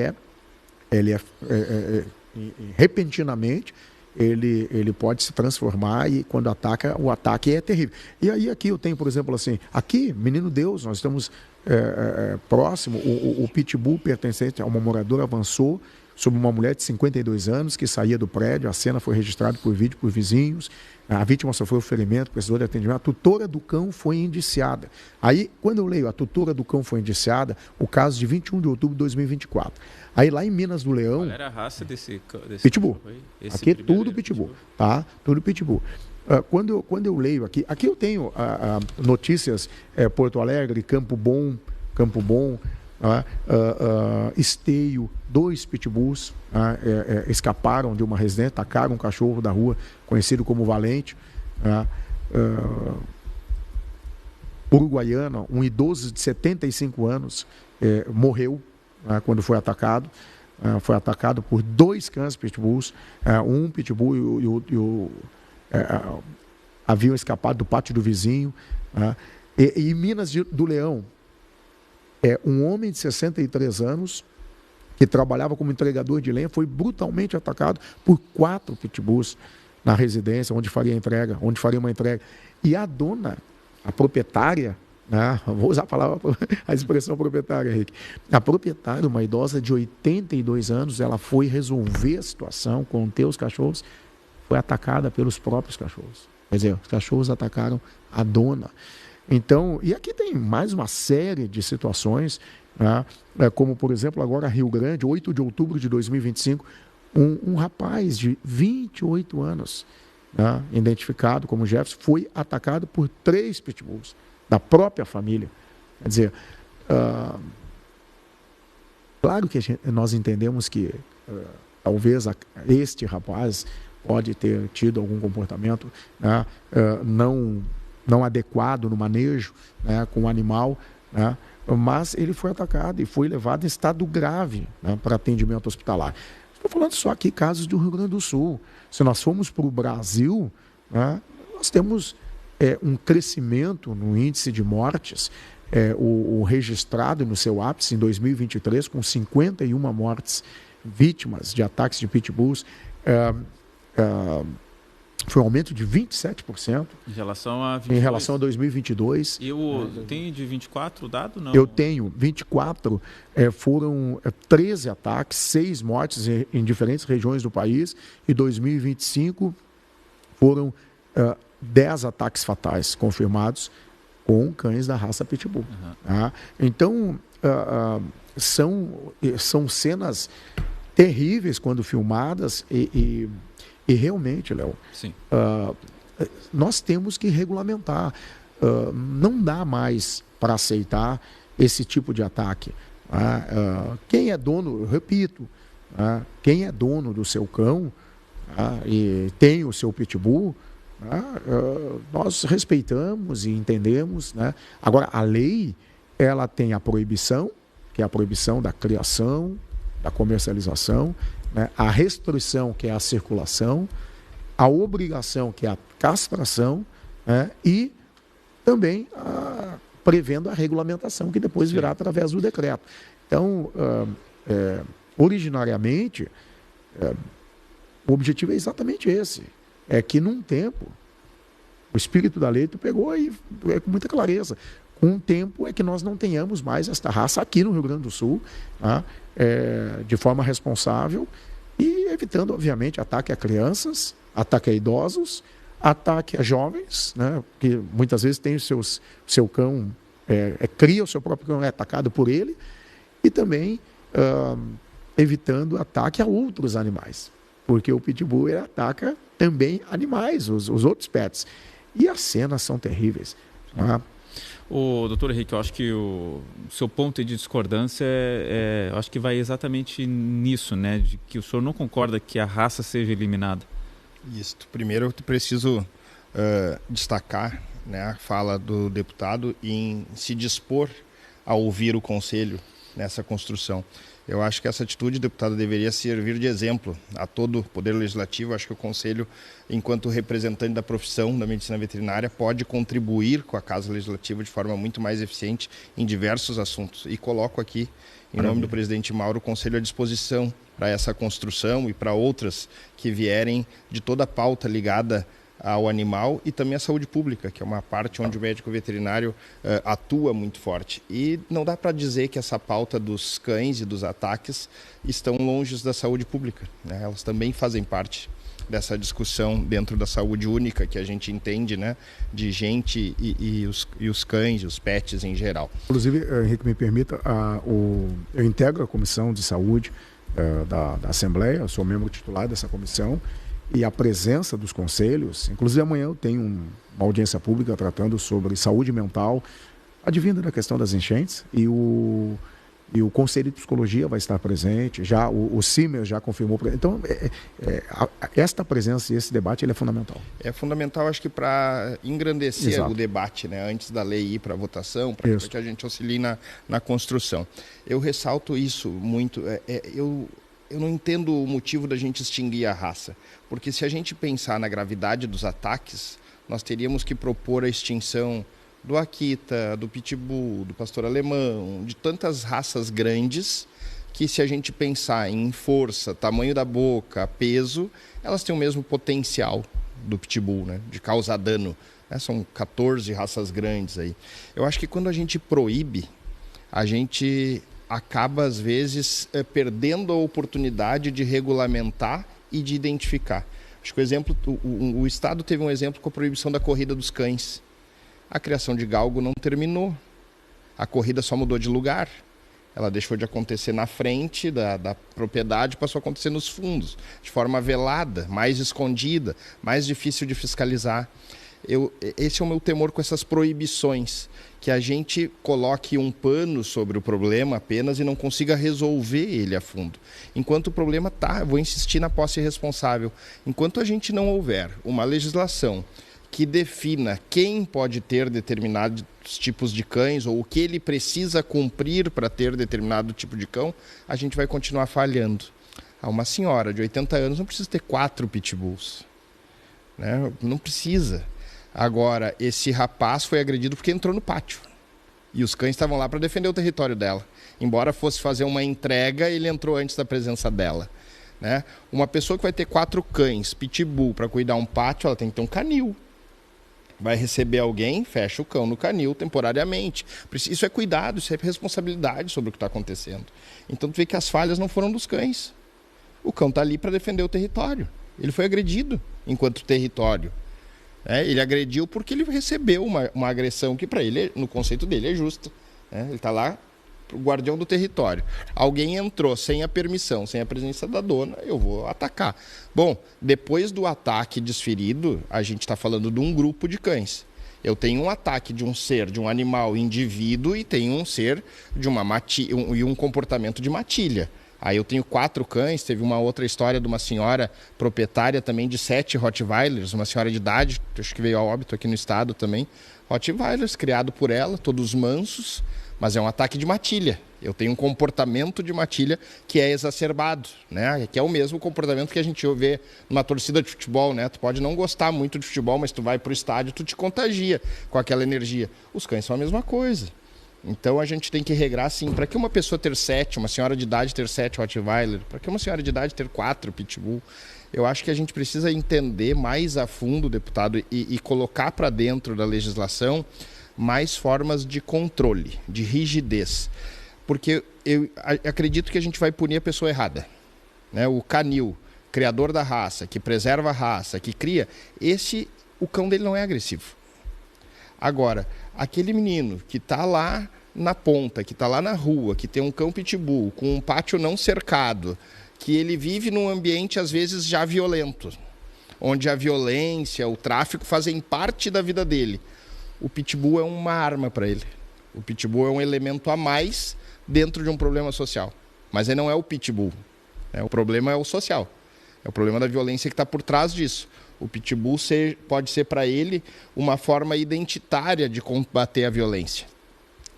repentinamente ele pode se transformar e quando ataca, o ataque é terrível. E aí aqui eu tenho, por exemplo, assim, aqui, Menino Deus, nós estamos próximo, o pitbull pertencente a uma moradora avançou sobre uma mulher de 52 anos que saía do prédio, a cena foi registrada por vídeo por vizinhos, a vítima sofreu ferimento, precisou de atendimento, a tutora do cão foi indiciada. Aí, quando eu leio a tutora do cão foi indiciada, o caso de 21 de outubro de 2024. Aí lá em Minas do Leão... Qual era a raça desse pitbull. Aqui é tudo pitbull, tá? Tudo pitbull. Quando eu leio aqui eu tenho notícias, Porto Alegre, Campo Bom, Esteio, 2 pitbulls escaparam de uma residência, atacaram um cachorro da rua, conhecido como Valente. Uruguaiana, um idoso de 75 anos morreu quando foi atacado. Foi atacado por 2 cães pitbulls, um pitbull e o haviam escapado do pátio do vizinho. E em Minas do Leão, um homem de 63 anos que trabalhava como entregador de lenha foi brutalmente atacado por 4 pitbulls na residência onde faria uma entrega. E a dona, a proprietária, né, vou usar a expressão proprietária, Henrique, a proprietária, uma idosa de 82 anos, ela foi resolver a situação, conter os cachorros, foi atacada pelos próprios cachorros. Quer dizer, os cachorros atacaram a dona. Então, e aqui tem mais uma série de situações, né, como, por exemplo, agora Rio Grande, 8 de outubro de 2025, um rapaz de 28 anos, né, identificado como Jefferson, foi atacado por 3 pitbulls da própria família. Quer dizer, claro que nós entendemos que talvez este rapaz pode ter tido algum comportamento, né, não adequado no manejo, né, com o animal, né, mas ele foi atacado e foi levado em estado grave, né, para atendimento hospitalar. Estou falando só aqui casos do Rio Grande do Sul. Se nós formos para o Brasil, né, nós temos um crescimento no índice de mortes, o registrado no seu ápice em 2023, com 51 mortes vítimas de ataques de pitbulls. Foi um aumento de 27% em relação a 2022. E tem de 24 o dado? Não. Eu tenho 24, foram 13 ataques, 6 mortes em diferentes regiões do país, e 2025 foram 10 ataques fatais confirmados com cães da raça pitbull. Tá? Então, são cenas terríveis quando filmadas e realmente, Léo, nós temos que regulamentar. Não dá mais para aceitar esse tipo de ataque. Quem é dono, eu repito, quem é dono do seu cão e tem o seu pitbull, né? Nós respeitamos e entendemos, né? Agora, a lei, ela tem a proibição, que é a proibição da criação, da comercialização, né? A restrição, que é a circulação, a obrigação, que é a castração, né? E também prevendo a regulamentação, que depois virá através do decreto. Então, originariamente, o objetivo é exatamente esse. É que, num tempo, o espírito da lei pegou e com muita clareza. Com um tempo é que nós não tenhamos mais esta raça aqui no Rio Grande do Sul, tá? De forma responsável e evitando, obviamente, ataque a crianças, ataque a idosos, ataque a jovens, né? Que muitas vezes tem seu cão, cria o seu próprio cão, é atacado por ele, e também evitando ataque a outros animais, porque o pitbull ele ataca também animais, os outros pets, e as cenas são terríveis. Tá? O doutor Henrique, eu acho que o seu ponto de discordância eu acho que vai exatamente nisso, né? De que o senhor não concorda que a raça seja eliminada. Isso. Primeiro eu preciso destacar, né, a fala do deputado em se dispor a ouvir o Conselho nessa construção. Eu acho que essa atitude, deputado, deveria servir de exemplo a todo o Poder Legislativo. Acho que o Conselho, enquanto representante da profissão da medicina veterinária, pode contribuir com a Casa Legislativa de forma muito mais eficiente em diversos assuntos. E coloco aqui, em nome do presidente Mauro, o Conselho à disposição para essa construção e para outras que vierem de toda a pauta ligada ao animal e também à saúde pública, que é uma parte onde o médico veterinário atua muito forte. E não dá para dizer que essa pauta dos cães e dos ataques estão longe da saúde pública, né? Elas também fazem parte dessa discussão dentro da saúde única que a gente entende, né, de gente e os cães, os pets em geral. Inclusive, Henrique, me permita, eu integro a Comissão de Saúde da Assembleia, eu sou membro titular dessa comissão, e a presença dos conselhos, inclusive amanhã eu tenho uma audiência pública tratando sobre saúde mental, advinda da questão das enchentes, e o Conselho de Psicologia vai estar presente, já o CIMER já confirmou. Então, esta presença e esse debate ele é fundamental. É fundamental, acho que para engrandecer Exato. o debate, né, antes da lei ir para a votação, para que a gente auxilie na construção. Eu ressalto isso muito. Eu não entendo o motivo da gente extinguir a raça, porque se a gente pensar na gravidade dos ataques, nós teríamos que propor a extinção do Akita, do Pitbull, do Pastor Alemão, de tantas raças grandes que, se a gente pensar em força, tamanho da boca, peso, elas têm o mesmo potencial do Pitbull, né, de causar dano. São 14 raças grandes aí. Eu acho que quando a gente proíbe, a gente acaba, às vezes, perdendo a oportunidade de regulamentar e de identificar. Acho que o Estado teve um exemplo com a proibição da corrida dos cães. A criação de galgo não terminou. A corrida só mudou de lugar. Ela deixou de acontecer na frente da propriedade, passou a acontecer nos fundos, de forma velada, mais escondida, mais difícil de fiscalizar. Esse é o meu temor com essas proibições, que a gente coloque um pano sobre o problema apenas e não consiga resolver ele a fundo. Enquanto o problema vou insistir na posse responsável, enquanto a gente não houver uma legislação que defina quem pode ter determinados tipos de cães ou o que ele precisa cumprir para ter determinado tipo de cão, a gente vai continuar falhando. Uma senhora de 80 anos não precisa ter 4 pitbulls, né? Não precisa. Agora, esse rapaz foi agredido porque entrou no pátio. E os cães estavam lá para defender o território dela. Embora fosse fazer uma entrega, ele entrou antes da presença dela, né? Uma pessoa que vai ter 4 cães, pitbull, para cuidar um pátio, ela tem que ter um canil. Vai receber alguém, fecha o cão no canil temporariamente. Isso é cuidado, isso é responsabilidade sobre o que está acontecendo. Então, tu vê que as falhas não foram dos cães. O cão está ali para defender o território. Ele foi agredido enquanto território. Ele agrediu porque ele recebeu uma agressão que, para ele, no conceito dele, é justa. Ele está lá, o guardião do território. Alguém entrou sem a permissão, sem a presença da dona, eu vou atacar. Bom, depois do ataque desferido, a gente está falando de um grupo de cães. Eu tenho um ataque de um ser, de um animal indivíduo, e tenho um ser de uma um comportamento de matilha. Aí eu tenho 4 cães, teve uma outra história de uma senhora proprietária também de 7 Rottweilers, uma senhora de idade, acho que veio a óbito aqui no estado também. Rottweilers, criado por ela, todos mansos, mas é um ataque de matilha. Eu tenho um comportamento de matilha que é exacerbado, né? Que é o mesmo comportamento que a gente vê numa torcida de futebol, né? Tu pode não gostar muito de futebol, mas tu vai para o estádio, tu te contagia com aquela energia. Os cães são a mesma coisa. Então a gente tem que regrar assim, para que uma pessoa ter 7, uma senhora de idade ter 7 Rottweiler, para que uma senhora de idade ter 4 Pitbull, eu acho que a gente precisa entender mais a fundo, deputado, e colocar para dentro da legislação mais formas de controle, de rigidez. Porque eu acredito que a gente vai punir a pessoa errada, né? O canil, criador da raça, que preserva a raça, que cria, o cão dele não é agressivo. Agora, aquele menino que está lá na ponta, que está lá na rua, que tem um cão pitbull, com um pátio não cercado, que ele vive num ambiente, às vezes, já violento, onde a violência, o tráfico fazem parte da vida dele. O pitbull é uma arma para ele. O pitbull é um elemento a mais dentro de um problema social. Mas ele não é o pitbull. O problema é o social. É o problema da violência que está por trás disso. O pitbull pode ser para ele uma forma identitária de combater a violência,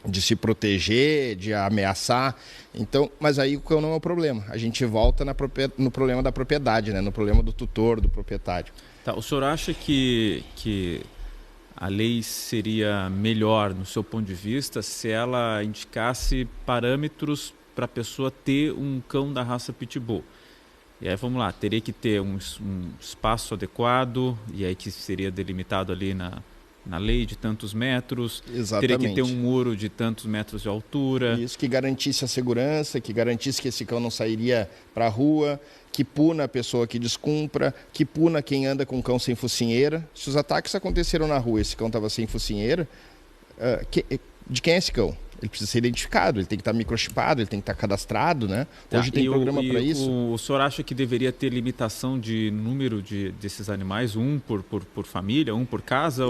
de se proteger, de ameaçar. Então, mas aí o cão não é o problema. A gente volta no problema da propriedade, né? No problema do tutor, do proprietário. Tá, o senhor acha que a lei seria melhor, no seu ponto de vista, se ela indicasse parâmetros para a pessoa ter um cão da raça pitbull? E aí vamos lá, teria que ter um espaço adequado, e aí que seria delimitado ali na lei de tantos metros. Exatamente. Teria que ter um muro de tantos metros de altura. Isso, que garantisse a segurança, que garantisse que esse cão não sairia para a rua, que puna a pessoa que descumpra, que puna quem anda com cão sem focinheira. Se os ataques aconteceram na rua e esse cão estava sem focinheira, de quem é esse cão? Ele precisa ser identificado, ele tem que estar microchipado, ele tem que estar cadastrado, né? Hoje tem programa para isso. O senhor acha que deveria ter limitação de número desses animais, um por família, um por casa?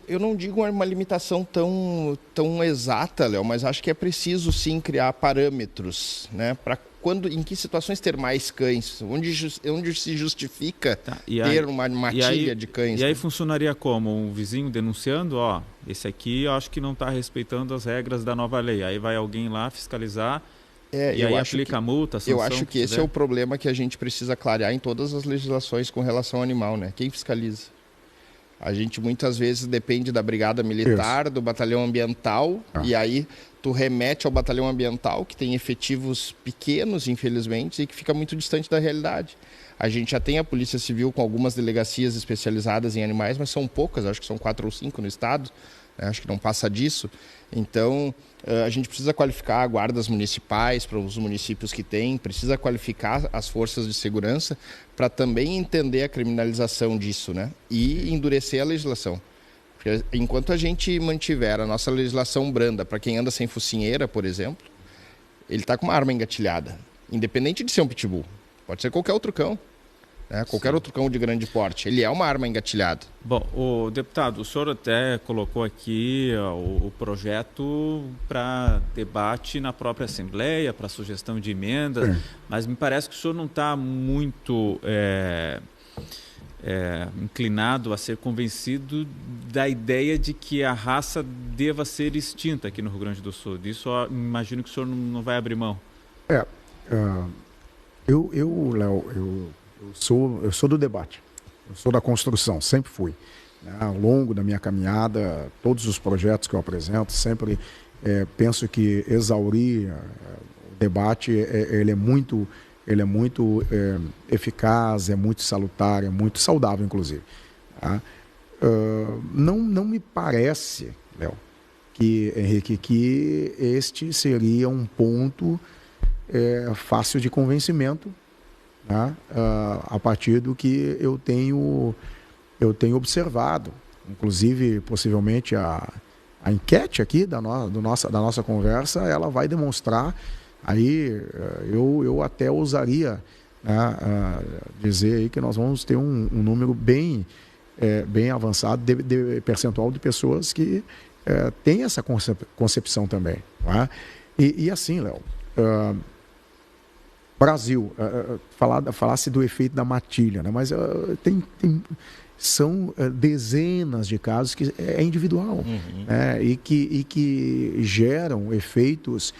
Eu não digo uma limitação tão exata, Léo, mas acho que é preciso sim criar parâmetros, né? Para em que situações ter mais cães? Onde se justifica ter uma matilha de cães? E aí funcionaria como? Um vizinho denunciando, esse aqui eu acho que não está respeitando as regras da nova lei. Aí vai alguém lá fiscalizar e aí aplica a multa, a sanção. Eu acho que esse é o problema que a gente precisa clarear em todas as legislações com relação ao animal, né? Quem fiscaliza? A gente muitas vezes depende da brigada militar, do batalhão ambiental, e aí tu remete ao batalhão ambiental, que tem efetivos pequenos, infelizmente, e que fica muito distante da realidade. A gente já tem a Polícia Civil com algumas delegacias especializadas em animais, mas são poucas, acho que são 4 ou 5 no estado, né? Acho que não passa disso. Então, a gente precisa qualificar guardas municipais para os municípios que tem, precisa qualificar as forças de segurança para também entender a criminalização disso, né? E endurecer a legislação. Porque enquanto a gente mantiver a nossa legislação branda para quem anda sem focinheira, por exemplo, ele está com uma arma engatilhada, independente de ser um pitbull. Pode ser qualquer outro cão, né? Qualquer outro cão de grande porte. Ele é uma arma engatilhada. Bom, o deputado, o senhor até colocou aqui o projeto para debate na própria Assembleia, para sugestão de emendas, mas me parece que o senhor não está muito inclinado a ser convencido da ideia de que a raça deva ser extinta aqui no Rio Grande do Sul. Disso eu imagino que o senhor não vai abrir mão. Léo, eu sou do debate, eu sou da construção, sempre fui. Ao longo da minha caminhada, todos os projetos que eu apresento, sempre penso que exaurir o debate, ele é muito eficaz, é muito salutar, é muito saudável, inclusive. Tá? Não me parece, Léo, Henrique, que este seria um ponto fácil de convencimento, tá? A partir do que eu tenho observado. Inclusive, possivelmente, a enquete aqui da nossa conversa, ela vai demonstrar. Aí eu até ousaria, né, dizer aí que nós vamos ter um número bem avançado de percentual de pessoas que têm essa concepção também. Tá? E assim, Léo, Brasil, falasse do efeito da matilha, né? Mas são dezenas de casos que é individual, né? e que geram efeitos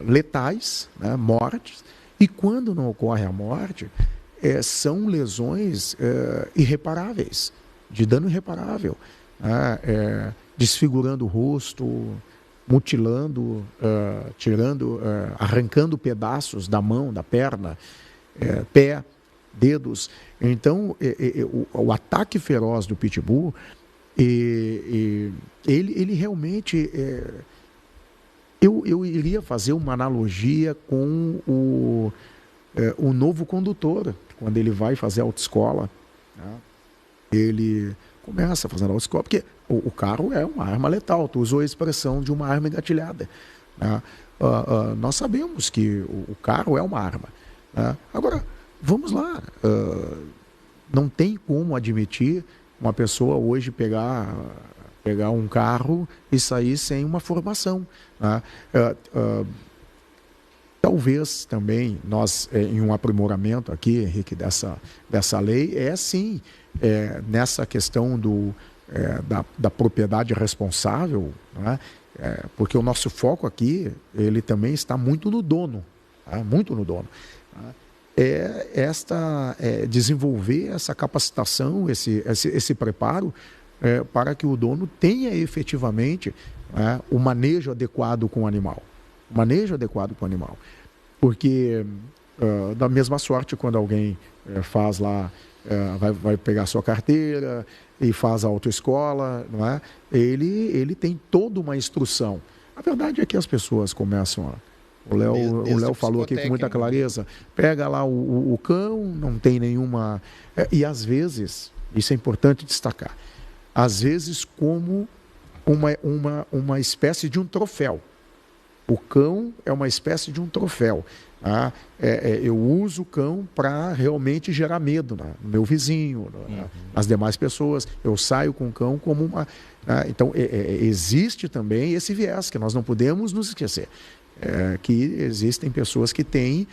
letais, né? Mortes, e quando não ocorre a morte, são lesões irreparáveis, de dano irreparável, né? Desfigurando o rosto, mutilando, arrancando pedaços da mão, da perna, pé, dedos. Então, o ataque feroz do pitbull, ele realmente... Eu iria fazer uma analogia com o novo condutor, quando ele vai fazer autoescola, né? Ele começa fazendo autoescola, porque o carro é uma arma letal. Tu usou a expressão de uma arma engatilhada, né? Nós sabemos que o carro é uma arma, né? Agora, vamos lá. Não tem como admitir uma pessoa hoje pegar um carro e sair sem uma formação, né? Talvez também nós, em um aprimoramento aqui, Henrique, dessa lei, sim, nessa questão da propriedade responsável, né? Porque o nosso foco aqui, ele também está muito no dono, tá? Muito no dono. Desenvolver essa capacitação, esse preparo, para que o dono tenha efetivamente o manejo adequado com o animal. Porque, da mesma sorte, quando alguém faz lá, vai pegar sua carteira e faz a autoescola, não é? Ele tem toda uma instrução. A verdade é que as pessoas começam a... O Léo falou aqui com muita clareza, pega lá o cão, não tem nenhuma... E às vezes, isso é importante destacar, às vezes como uma espécie de um troféu. O cão é uma espécie de um troféu. Tá? Eu uso o cão para realmente gerar medo no meu vizinho, nas demais pessoas. Eu saio com o cão como uma... Então, existe também esse viés, que nós não podemos nos esquecer. Que existem pessoas que têm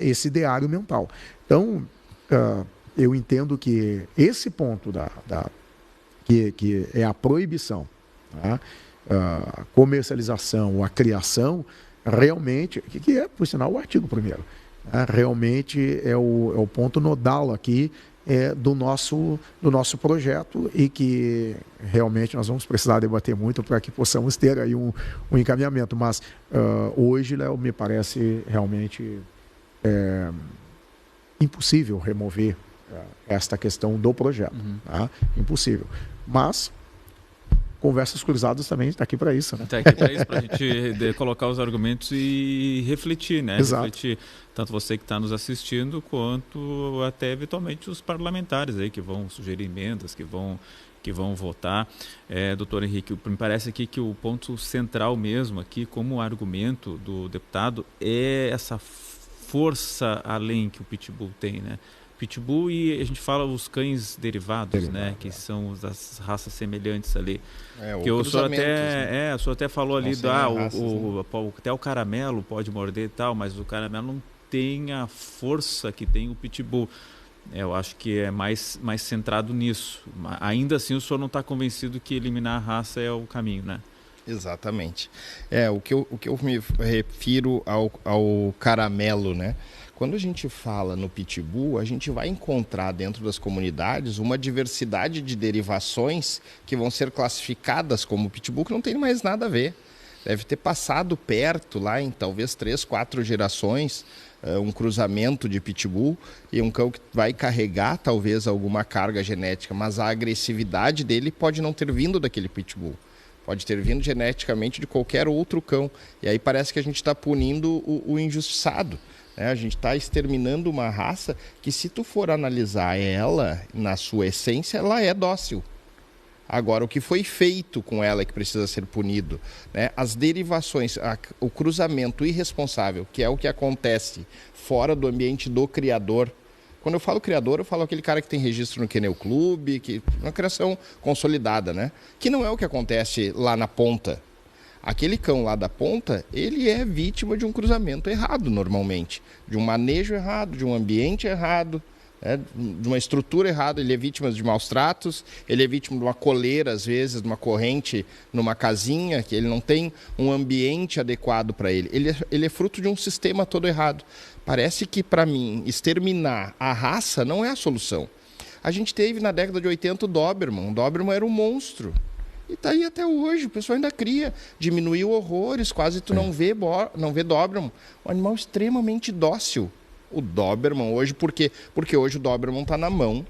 esse ideário mental. Então, eu entendo que esse ponto que é a proibição, tá? A comercialização, a criação, realmente, que é, por sinal, o artigo 1º, né? Realmente é o ponto nodal aqui do nosso projeto, e que realmente nós vamos precisar debater muito para que possamos ter aí um encaminhamento. Mas hoje, Léo, me parece realmente impossível remover esta questão do projeto. Tá? Impossível. Mas Conversas Cruzadas também está aqui para isso, né? Está aqui para isso, para a gente colocar os argumentos e refletir, né? Exato. Refletir, tanto você que está nos assistindo, quanto até eventualmente os parlamentares aí que vão sugerir emendas, que vão votar. Doutor Henrique, me parece aqui que o ponto central mesmo aqui, como argumento do deputado, é essa força além que o Pitbull tem, né? Pitbull, e a gente fala os cães derivados, né? Que são as raças semelhantes ali. Que o senhor até, o senhor até falou ali, até o caramelo pode morder e tal, mas o caramelo não tem a força que tem o Pitbull. Eu acho que é mais centrado nisso. Ainda assim, o senhor não está convencido que eliminar a raça é o caminho, né? Exatamente. O que eu me refiro ao caramelo, né? Quando a gente fala no Pitbull, a gente vai encontrar dentro das comunidades uma diversidade de derivações que vão ser classificadas como Pitbull, que não tem mais nada a ver. Deve ter passado perto lá em talvez 3, 4 gerações, um cruzamento de Pitbull, e um cão que vai carregar talvez alguma carga genética, mas a agressividade dele pode não ter vindo daquele Pitbull. Pode ter vindo geneticamente de qualquer outro cão. E aí parece que a gente está punindo o injustiçado. A gente está exterminando uma raça que, se tu for analisar ela na sua essência, ela é dócil. Agora, o que foi feito com ela é que precisa ser punido, né? As derivações, o cruzamento irresponsável, que é o que acontece fora do ambiente do criador. Quando eu falo criador, eu falo aquele cara que tem registro no Kennel Club, uma criação consolidada, né? Que não é o que acontece lá na ponta. Aquele cão lá da ponta, ele é vítima de um cruzamento errado normalmente, de um manejo errado, de um ambiente errado, de uma estrutura errada. Ele é vítima de maus tratos, ele é vítima de uma coleira, às vezes, de uma corrente numa casinha, que ele não tem um ambiente adequado para ele. Ele é fruto de um sistema todo errado. Parece que, para mim, exterminar a raça não é a solução. A gente teve na década de 80 o Doberman. O Doberman era um monstro. E está aí até hoje, o pessoal ainda cria. Diminuiu horrores, quase tu não vê Doberman. Um animal extremamente dócil. O Doberman hoje, por quê? Porque hoje o Doberman está na mão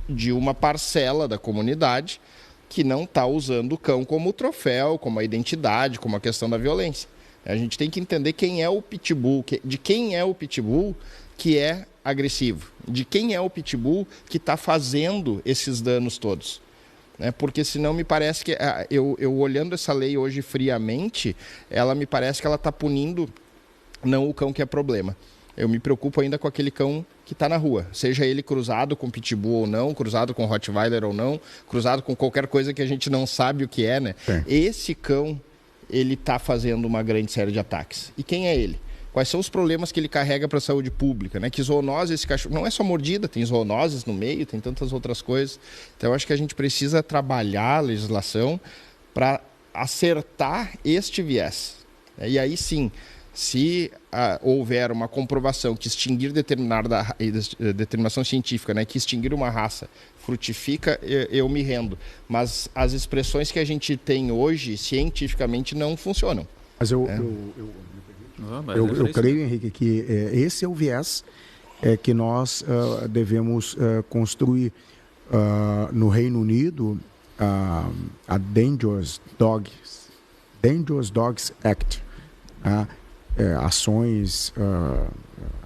de uma parcela da comunidade que não está usando o cão como troféu, como a identidade, como a questão da violência. A gente tem que entender quem é o pitbull, de quem é o pitbull que é agressivo, de quem é o pitbull que está fazendo esses danos todos. Porque senão me parece que, eu olhando essa lei hoje friamente, ela me parece que ela está punindo não o cão que é problema. Eu me preocupo ainda com aquele cão que está na rua, seja ele cruzado com pitbull ou não, cruzado com rottweiler ou não, cruzado com qualquer coisa que a gente não sabe o que é, né? Esse cão, ele está fazendo uma grande série de ataques. E quem é ele? Quais são os problemas que ele carrega para a saúde pública, né? Que zoonose esse cachorro... Não é só mordida, tem zoonoses no meio, tem tantas outras coisas. Então, eu acho que a gente precisa trabalhar a legislação para acertar este viés. E aí, sim, se houver uma comprovação que extinguir determinação científica, né? Que extinguir uma raça frutifica, eu me rendo. Mas as expressões que a gente tem hoje, cientificamente, não funcionam. Mas eu creio, Henrique, que esse é o viés que nós devemos construir. No Reino Unido, a Dangerous Dogs Act, ações,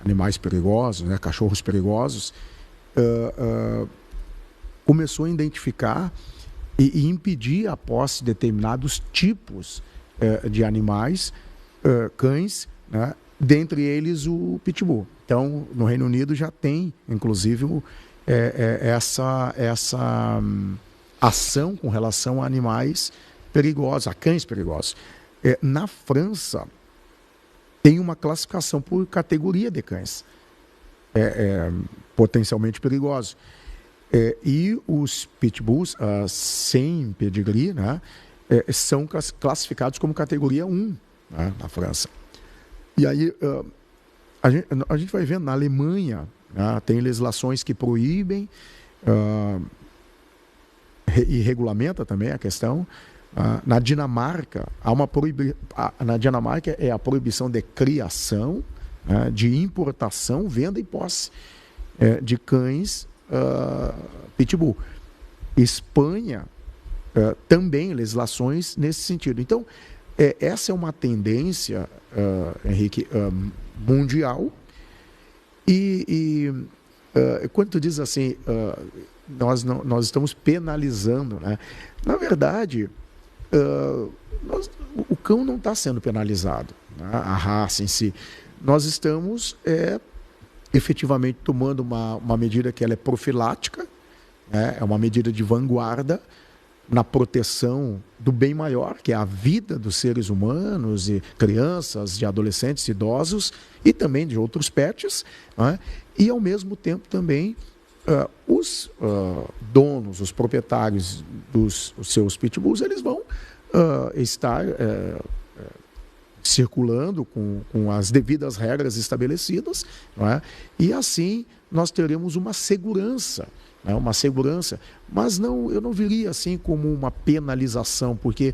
animais perigosos, né, cachorros perigosos, começou a identificar e impedir a posse de determinados tipos de animais, cães, né? Dentre eles o pitbull. Então, no Reino Unido já tem, inclusive, essa ação com relação a animais perigosos, a cães perigosos. Na França, tem uma classificação por categoria de cães potencialmente perigosos. E os pitbulls sem pedigree, né, são classificados como categoria 1, né, na França. E aí a gente vai vendo na Alemanha, né, tem legislações que proíbem e regulamenta também a questão. Na Dinamarca, na Dinamarca é a proibição de criação, de importação, venda e posse de cães pitbull. Espanha também legislações nesse sentido. Então, essa é uma tendência, Henrique, mundial. E quando tu diz assim, nós estamos penalizando, né? Na verdade, o cão não está sendo penalizado, né? A raça em si. Nós estamos efetivamente tomando uma medida que ela é profilática, né? É uma medida de vanguarda na proteção do bem maior, que é a vida dos seres humanos, e crianças, de adolescentes, idosos e também de outros pets, né? E ao mesmo tempo também os donos, os proprietários dos seus pitbulls, eles vão estar circulando com as devidas regras estabelecidas, não é? E assim nós teremos uma segurança, né? Uma segurança, mas eu não viria assim como uma penalização, porque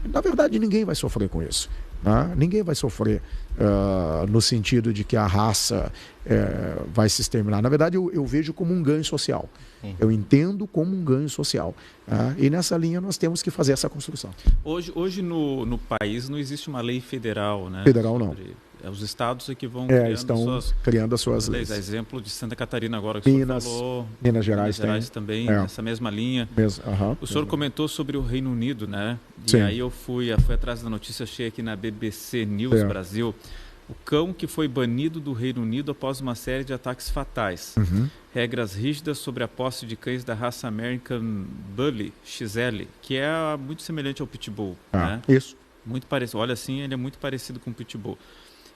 na verdade ninguém vai sofrer com isso, né? Ninguém vai sofrer no sentido de que a raça vai se exterminar. Na verdade, eu vejo como um ganho social. Eu entendo como um ganho social. E nessa linha nós temos que fazer essa construção. Hoje no país não existe uma lei federal, né? Federal não. Os estados é que vão criando as suas leis. Exemplo de Santa Catarina agora que o senhor falou. Minas Gerais também, nessa mesma linha. O senhor comentou sobre o Reino Unido, né? Sim. E aí eu fui atrás da notícia, achei aqui na BBC News Brasil. O cão que foi banido do Reino Unido após uma série de ataques fatais. Regras rígidas sobre a posse de cães da raça American Bully XL, que é muito semelhante ao Pitbull. Né? Isso. Muito parecido. Olha, assim, ele é muito parecido com o Pitbull.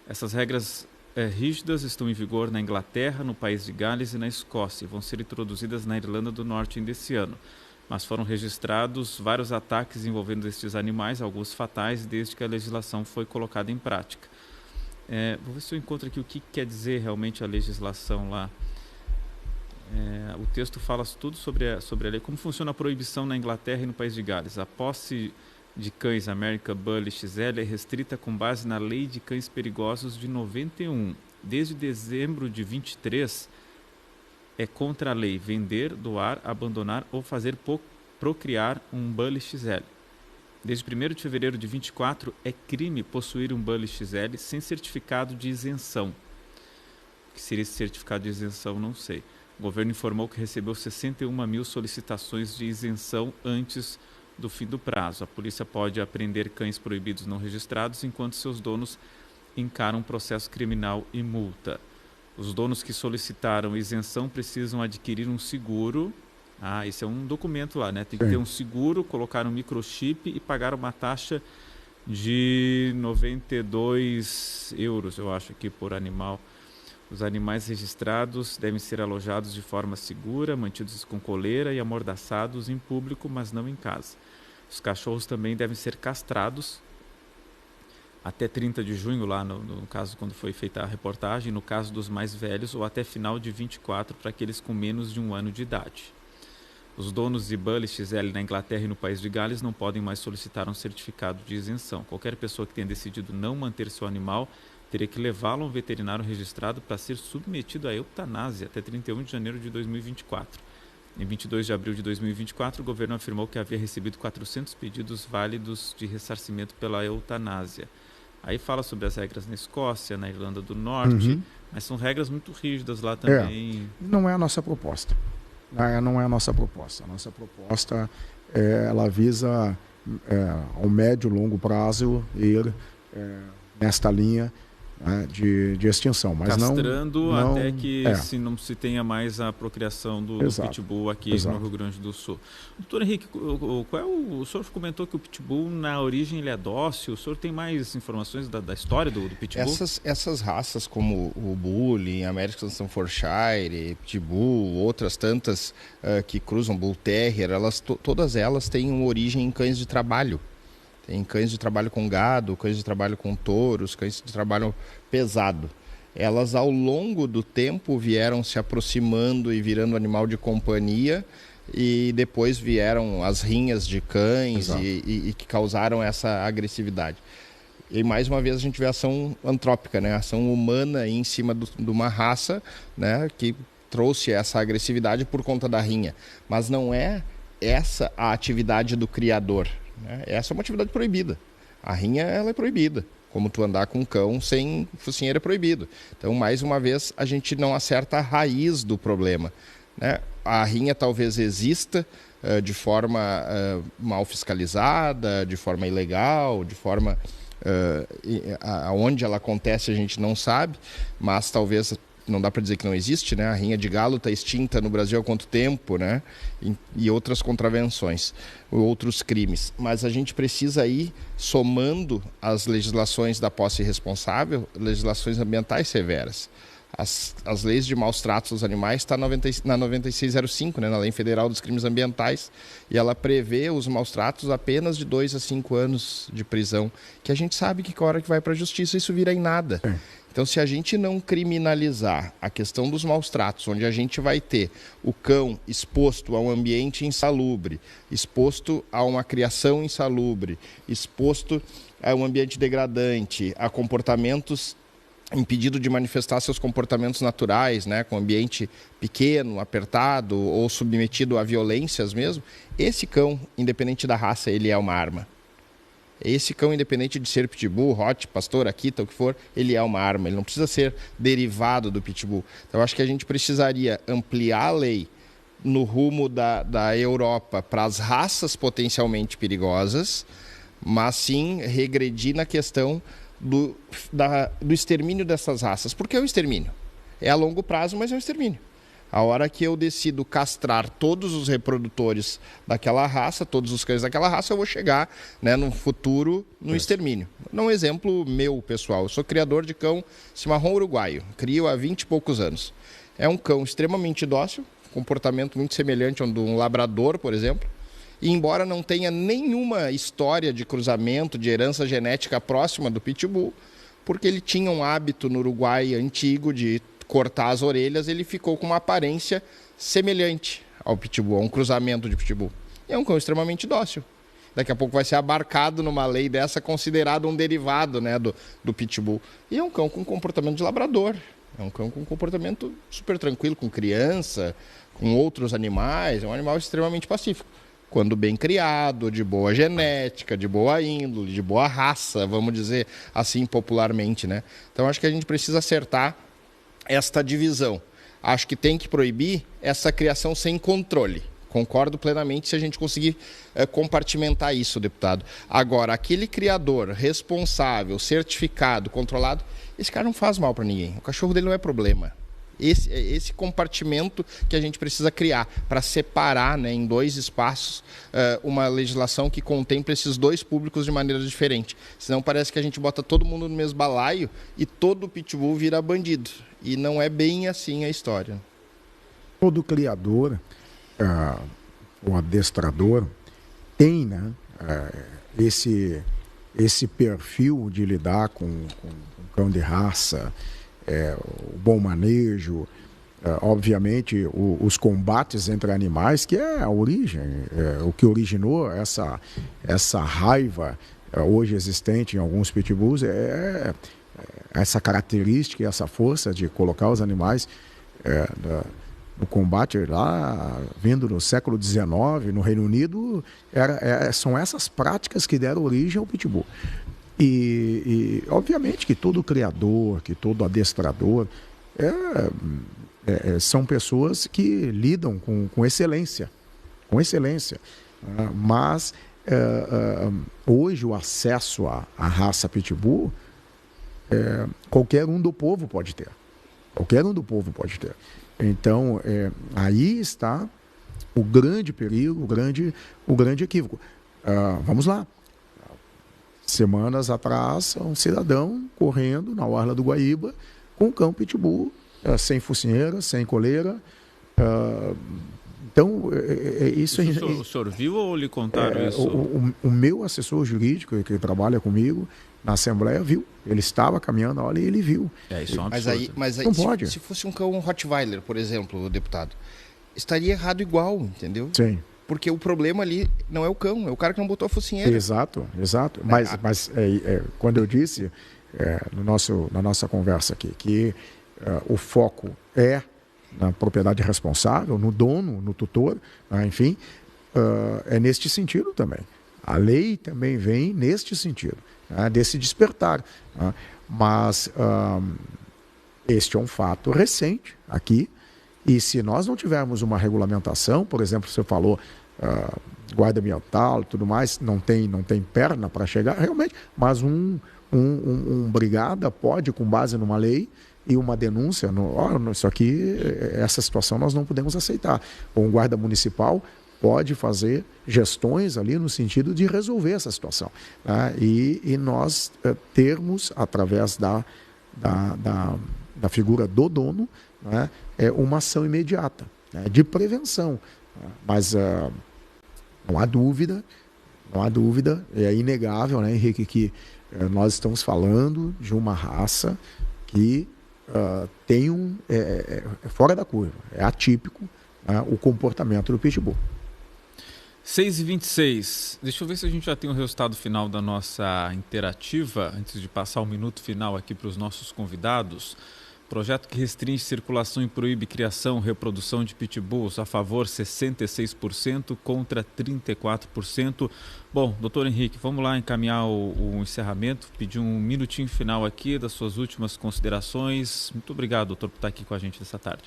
Essas regras rígidas estão em vigor na Inglaterra, no País de Gales e na Escócia. Vão ser introduzidas na Irlanda do Norte ainda esse ano. Mas foram registrados vários ataques envolvendo estes animais, alguns fatais, desde que a legislação foi colocada em prática. Vou ver se eu encontro aqui o que quer dizer realmente a legislação lá. O texto fala tudo sobre a lei. Como funciona a proibição na Inglaterra e no País de Gales? A posse de cães American Bully XL é restrita com base na Lei de Cães Perigosos de 91. Desde dezembro de 23, é contra a lei vender, doar, abandonar ou fazer procriar um Bully XL. Desde 1º de fevereiro de 24, é crime possuir um Bully XL sem certificado de isenção. O que seria esse certificado de isenção, não sei. O governo informou que recebeu 61 mil solicitações de isenção antes do fim do prazo. A polícia pode apreender cães proibidos não registrados enquanto seus donos encaram um processo criminal e multa. Os donos que solicitaram isenção precisam adquirir um seguro. Esse é um documento lá, né? Tem que ter um seguro, colocar um microchip e pagar uma taxa de 92 euros, eu acho, aqui por animal. Os animais registrados devem ser alojados de forma segura, mantidos com coleira e amordaçados em público, mas não em casa. Os cachorros também devem ser castrados até 30 de junho, lá no caso quando foi feita a reportagem, no caso dos mais velhos, ou até final de 24 para aqueles com menos de 1 ano de idade. Os donos de Bully XL na Inglaterra e no País de Gales não podem mais solicitar um certificado de isenção. Qualquer pessoa que tenha decidido não manter seu animal teria que levá-lo a um veterinário registrado para ser submetido à eutanásia até 31 de janeiro de 2024. Em 22 de abril de 2024, o governo afirmou que havia recebido 400 pedidos válidos de ressarcimento pela eutanásia. Aí fala sobre as regras na Escócia, na Irlanda do Norte, mas são regras muito rígidas lá também. Não é a nossa proposta. Não é a nossa proposta. A nossa proposta, ela visa, ao médio e longo prazo, ir nesta linha de extinção. Mas castrando até que não se tenha mais a procriação do Pitbull aqui no Rio Grande do Sul. Doutor Henrique, o senhor comentou que o Pitbull, na origem, ele é dócil. O senhor tem mais informações da história do Pitbull? Essas raças como o Bully, American Staffordshire, Pitbull, outras tantas que cruzam, Bull Terrier, todas elas têm uma origem em cães de trabalho. Tem cães de trabalho com gado, cães de trabalho com touros, cães de trabalho pesado. Elas, ao longo do tempo, vieram se aproximando e virando animal de companhia, e depois vieram as rinhas de cães e que causaram essa agressividade. E mais uma vez a gente vê a ação antrópica, né? A ação humana em cima de uma raça, né? Que trouxe essa agressividade por conta da rinha. Mas não é essa a atividade do criador. Essa é uma atividade proibida. A rinha, ela é proibida. Como tu andar com um cão sem focinheira é proibido. Então, mais uma vez, a gente não acerta a raiz do problema, né? A rinha talvez exista de forma mal fiscalizada, de forma ilegal, de forma onde ela acontece a gente não sabe, mas talvez... Não dá para dizer que não existe, né? A rinha de galo está extinta no Brasil há quanto tempo, né? E outras contravenções, outros crimes. Mas a gente precisa ir somando as legislações da posse irresponsável, legislações ambientais severas. As leis de maus tratos aos animais está na 9605, né? Na Lei Federal dos Crimes Ambientais, e ela prevê os maus tratos apenas de 2 a 5 anos de prisão, que a gente sabe que a hora que vai para a justiça isso vira em nada. Então, se a gente não criminalizar a questão dos maus tratos, onde a gente vai ter o cão exposto a um ambiente insalubre, exposto a uma criação insalubre, exposto a um ambiente degradante, a comportamentos, impedido de manifestar seus comportamentos naturais, né, com ambiente pequeno, apertado ou submetido a violências mesmo, esse cão, independente da raça, ele é uma arma. Esse cão, independente de ser pitbull, hot, pastor, akita, o que for, ele é uma arma. Ele não precisa ser derivado do pitbull. Então, eu acho que a gente precisaria ampliar a lei no rumo da Europa para as raças potencialmente perigosas, mas sim regredir na questão do extermínio dessas raças. Por que o extermínio? É a longo prazo, mas é um extermínio. A hora que eu decido castrar todos os reprodutores daquela raça, todos os cães daquela raça, eu vou chegar, né, no futuro no extermínio. Um exemplo meu, pessoal. Eu sou criador de cão cimarrão uruguaio. Crio há 20 e poucos anos. É um cão extremamente dócil, comportamento muito semelhante ao de um labrador, por exemplo. E embora não tenha nenhuma história de cruzamento, de herança genética próxima do pitbull, porque ele tinha um hábito no Uruguai antigo de cortar as orelhas, ele ficou com uma aparência semelhante ao pitbull, a um cruzamento de pitbull. E é um cão extremamente dócil. Daqui a pouco vai ser abarcado numa lei dessa, considerado um derivado, né, do pitbull. E é um cão com comportamento de labrador. É um cão com comportamento super tranquilo, com criança, com outros animais. É um animal extremamente pacífico. Quando bem criado, de boa genética, de boa índole, de boa raça, vamos dizer assim popularmente, né? Então acho que a gente precisa acertar esta divisão. Acho que tem que proibir essa criação sem controle. Concordo plenamente se a gente conseguir compartimentar isso, deputado. Agora, aquele criador responsável, certificado, controlado, esse cara não faz mal para ninguém. O cachorro dele não é problema. Esse compartimento que a gente precisa criar para separar, né, em dois espaços uma legislação que contemple esses dois públicos de maneira diferente. Senão parece que a gente bota todo mundo no mesmo balaio e todo pitbull vira bandido. E não é bem assim a história. Todo criador, o adestrador, tem, né, esse perfil de lidar com cão de raça, o bom manejo, obviamente os combates entre animais, que é a origem, o que originou essa raiva hoje existente em alguns pitbulls, essa característica e essa força de colocar os animais no combate lá, vindo no século XIX, no Reino Unido, são essas práticas que deram origem ao pitbull. E obviamente que todo criador, que todo adestrador são pessoas que lidam com excelência, mas hoje o acesso à raça pitbull qualquer um do povo pode ter. Então aí está o grande perigo, o grande equívoco. Vamos lá. Semanas atrás, um cidadão correndo na orla do Guaíba com um cão pitbull, sem focinheira, sem coleira. Então, isso... O senhor viu ou lhe contaram isso? O meu assessor jurídico, que trabalha comigo na Assembleia, viu. Ele estava caminhando na hora e ele viu. Isso é um absurdo. Mas aí não pode. Se fosse um cão Rottweiler, por exemplo, deputado, estaria errado igual, entendeu? Sim. Porque o problema ali não é o cão, é o cara que não botou a focinheira. Exato. Mas quando eu disse na nossa conversa aqui que o foco é na propriedade responsável, no dono, no tutor, enfim, é neste sentido também. A lei também vem neste sentido, desse despertar. Mas este é um fato recente aqui, e se nós não tivermos uma regulamentação, por exemplo, você falou guarda ambiental e tudo mais, não tem perna para chegar, realmente, mas um brigada pode, com base numa lei e uma denúncia, isso aqui, essa situação nós não podemos aceitar. Ou um guarda municipal pode fazer gestões ali no sentido de resolver essa situação. E nós termos, através da figura do dono, uma ação imediata, de prevenção. Mas não há dúvida, é inegável, né, Henrique, que nós estamos falando de uma raça que tem fora da curva, é atípico o comportamento do pitbull. 6h26, deixa eu ver se a gente já tem o resultado final da nossa interativa, antes de passar o minuto final aqui para os nossos convidados. Projeto que restringe circulação e proíbe criação e reprodução de pitbulls, a favor 66%, contra 34%. Bom, doutor Henrique, vamos lá encaminhar o encerramento, pedir um minutinho final aqui das suas últimas considerações. Muito obrigado, doutor, por estar aqui com a gente nessa tarde.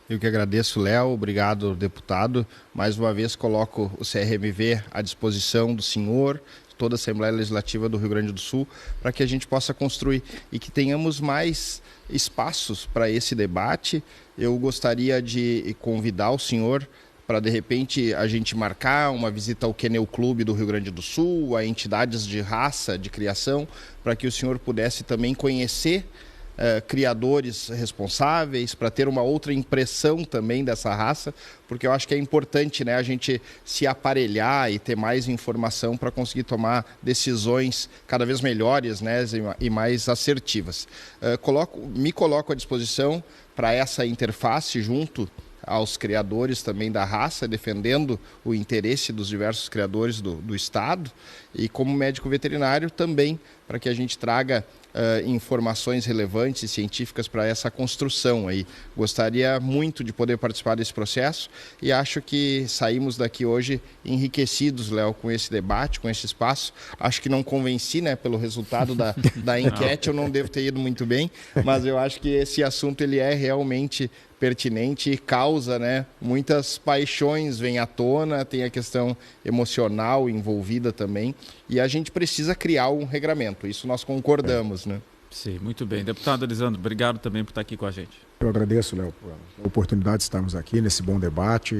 Eu que agradeço, Léo, obrigado, deputado. Mais uma vez coloco o CRMV à disposição do senhor, toda a Assembleia Legislativa do Rio Grande do Sul, para que a gente possa construir e que tenhamos mais espaços para esse debate. Eu gostaria de convidar o senhor para, de repente, a gente marcar uma visita ao Kennel Clube do Rio Grande do Sul, a entidades de raça, de criação, para que o senhor pudesse também conhecer criadores responsáveis, para ter uma outra impressão também dessa raça, porque eu acho que é importante, né, a gente se aparelhar e ter mais informação para conseguir tomar decisões cada vez melhores, né, e mais assertivas. Me coloco à disposição para essa interface junto aos criadores também da raça, defendendo o interesse dos diversos criadores do Estado, e como médico veterinário também, para que a gente traga informações relevantes e científicas para essa construção aí. Gostaria muito de poder participar desse processo e acho que saímos daqui hoje enriquecidos, Léo, com esse debate, com esse espaço. Acho que não convenci, né, pelo resultado da enquete, eu não devo ter ido muito bem, mas eu acho que esse assunto ele é realmente pertinente e causa, né, muitas paixões vêm à tona, tem a questão emocional envolvida também, e a gente precisa criar um regramento, isso nós concordamos, né? Sim, muito bem. Deputado Elisandro, obrigado também por estar aqui com a gente. Eu agradeço, Léo, a oportunidade de estarmos aqui nesse bom debate.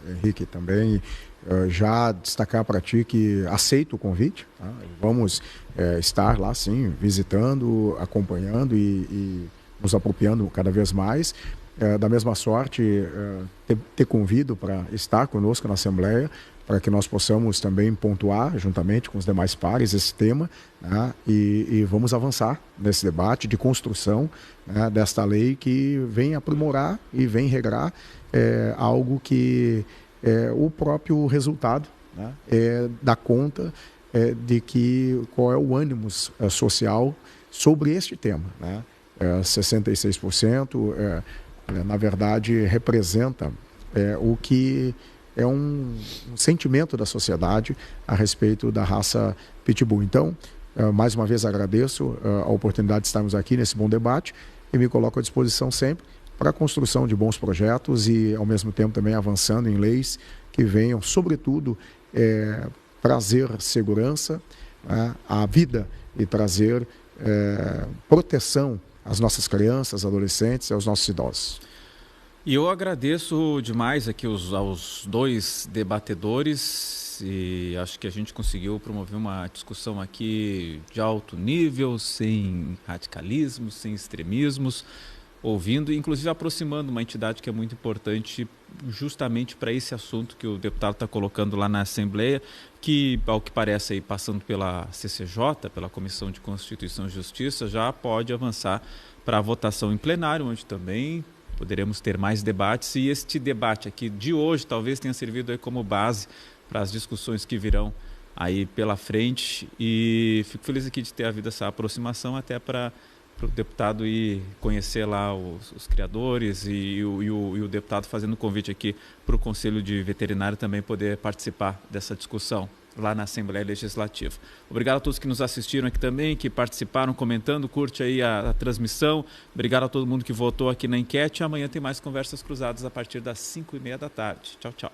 Henrique também, já destacar para ti que aceito o convite, tá? Vamos estar lá, sim, visitando, acompanhando e nos apropriando cada vez mais. Da mesma sorte, ter convido para estar conosco na Assembleia, para que nós possamos também pontuar, juntamente com os demais pares, esse tema, né? E vamos avançar nesse debate de construção, né, desta lei que vem aprimorar e vem regrar algo que o próprio resultado, né, dá conta de qual é o ânimos social sobre este tema, né? 66%, na verdade, representa o que é um sentimento da sociedade a respeito da raça Pitbull. Então, mais uma vez agradeço a oportunidade de estarmos aqui nesse bom debate e me coloco à disposição sempre para a construção de bons projetos e, ao mesmo tempo, também avançando em leis que venham, sobretudo, trazer segurança, né, à vida e trazer proteção às nossas crianças, adolescentes e aos nossos idosos. E eu agradeço demais aqui aos dois debatedores e acho que a gente conseguiu promover uma discussão aqui de alto nível, sem radicalismos, sem extremismos, ouvindo e inclusive aproximando uma entidade que é muito importante justamente para esse assunto que o deputado está colocando lá na Assembleia, que, ao que parece, aí, passando pela CCJ, pela Comissão de Constituição e Justiça, já pode avançar para a votação em plenário, onde também poderemos ter mais debates, e este debate aqui de hoje talvez tenha servido aí como base para as discussões que virão aí pela frente, e fico feliz aqui de ter havido essa aproximação até para o deputado ir conhecer lá os criadores e o deputado fazendo convite aqui para o Conselho de Veterinário também poder participar dessa discussão lá na Assembleia Legislativa. Obrigado a todos que nos assistiram aqui também, que participaram, comentando, curte aí a transmissão. Obrigado a todo mundo que votou aqui na enquete. Amanhã tem mais Conversas Cruzadas a partir das 5h30 da tarde. Tchau, tchau.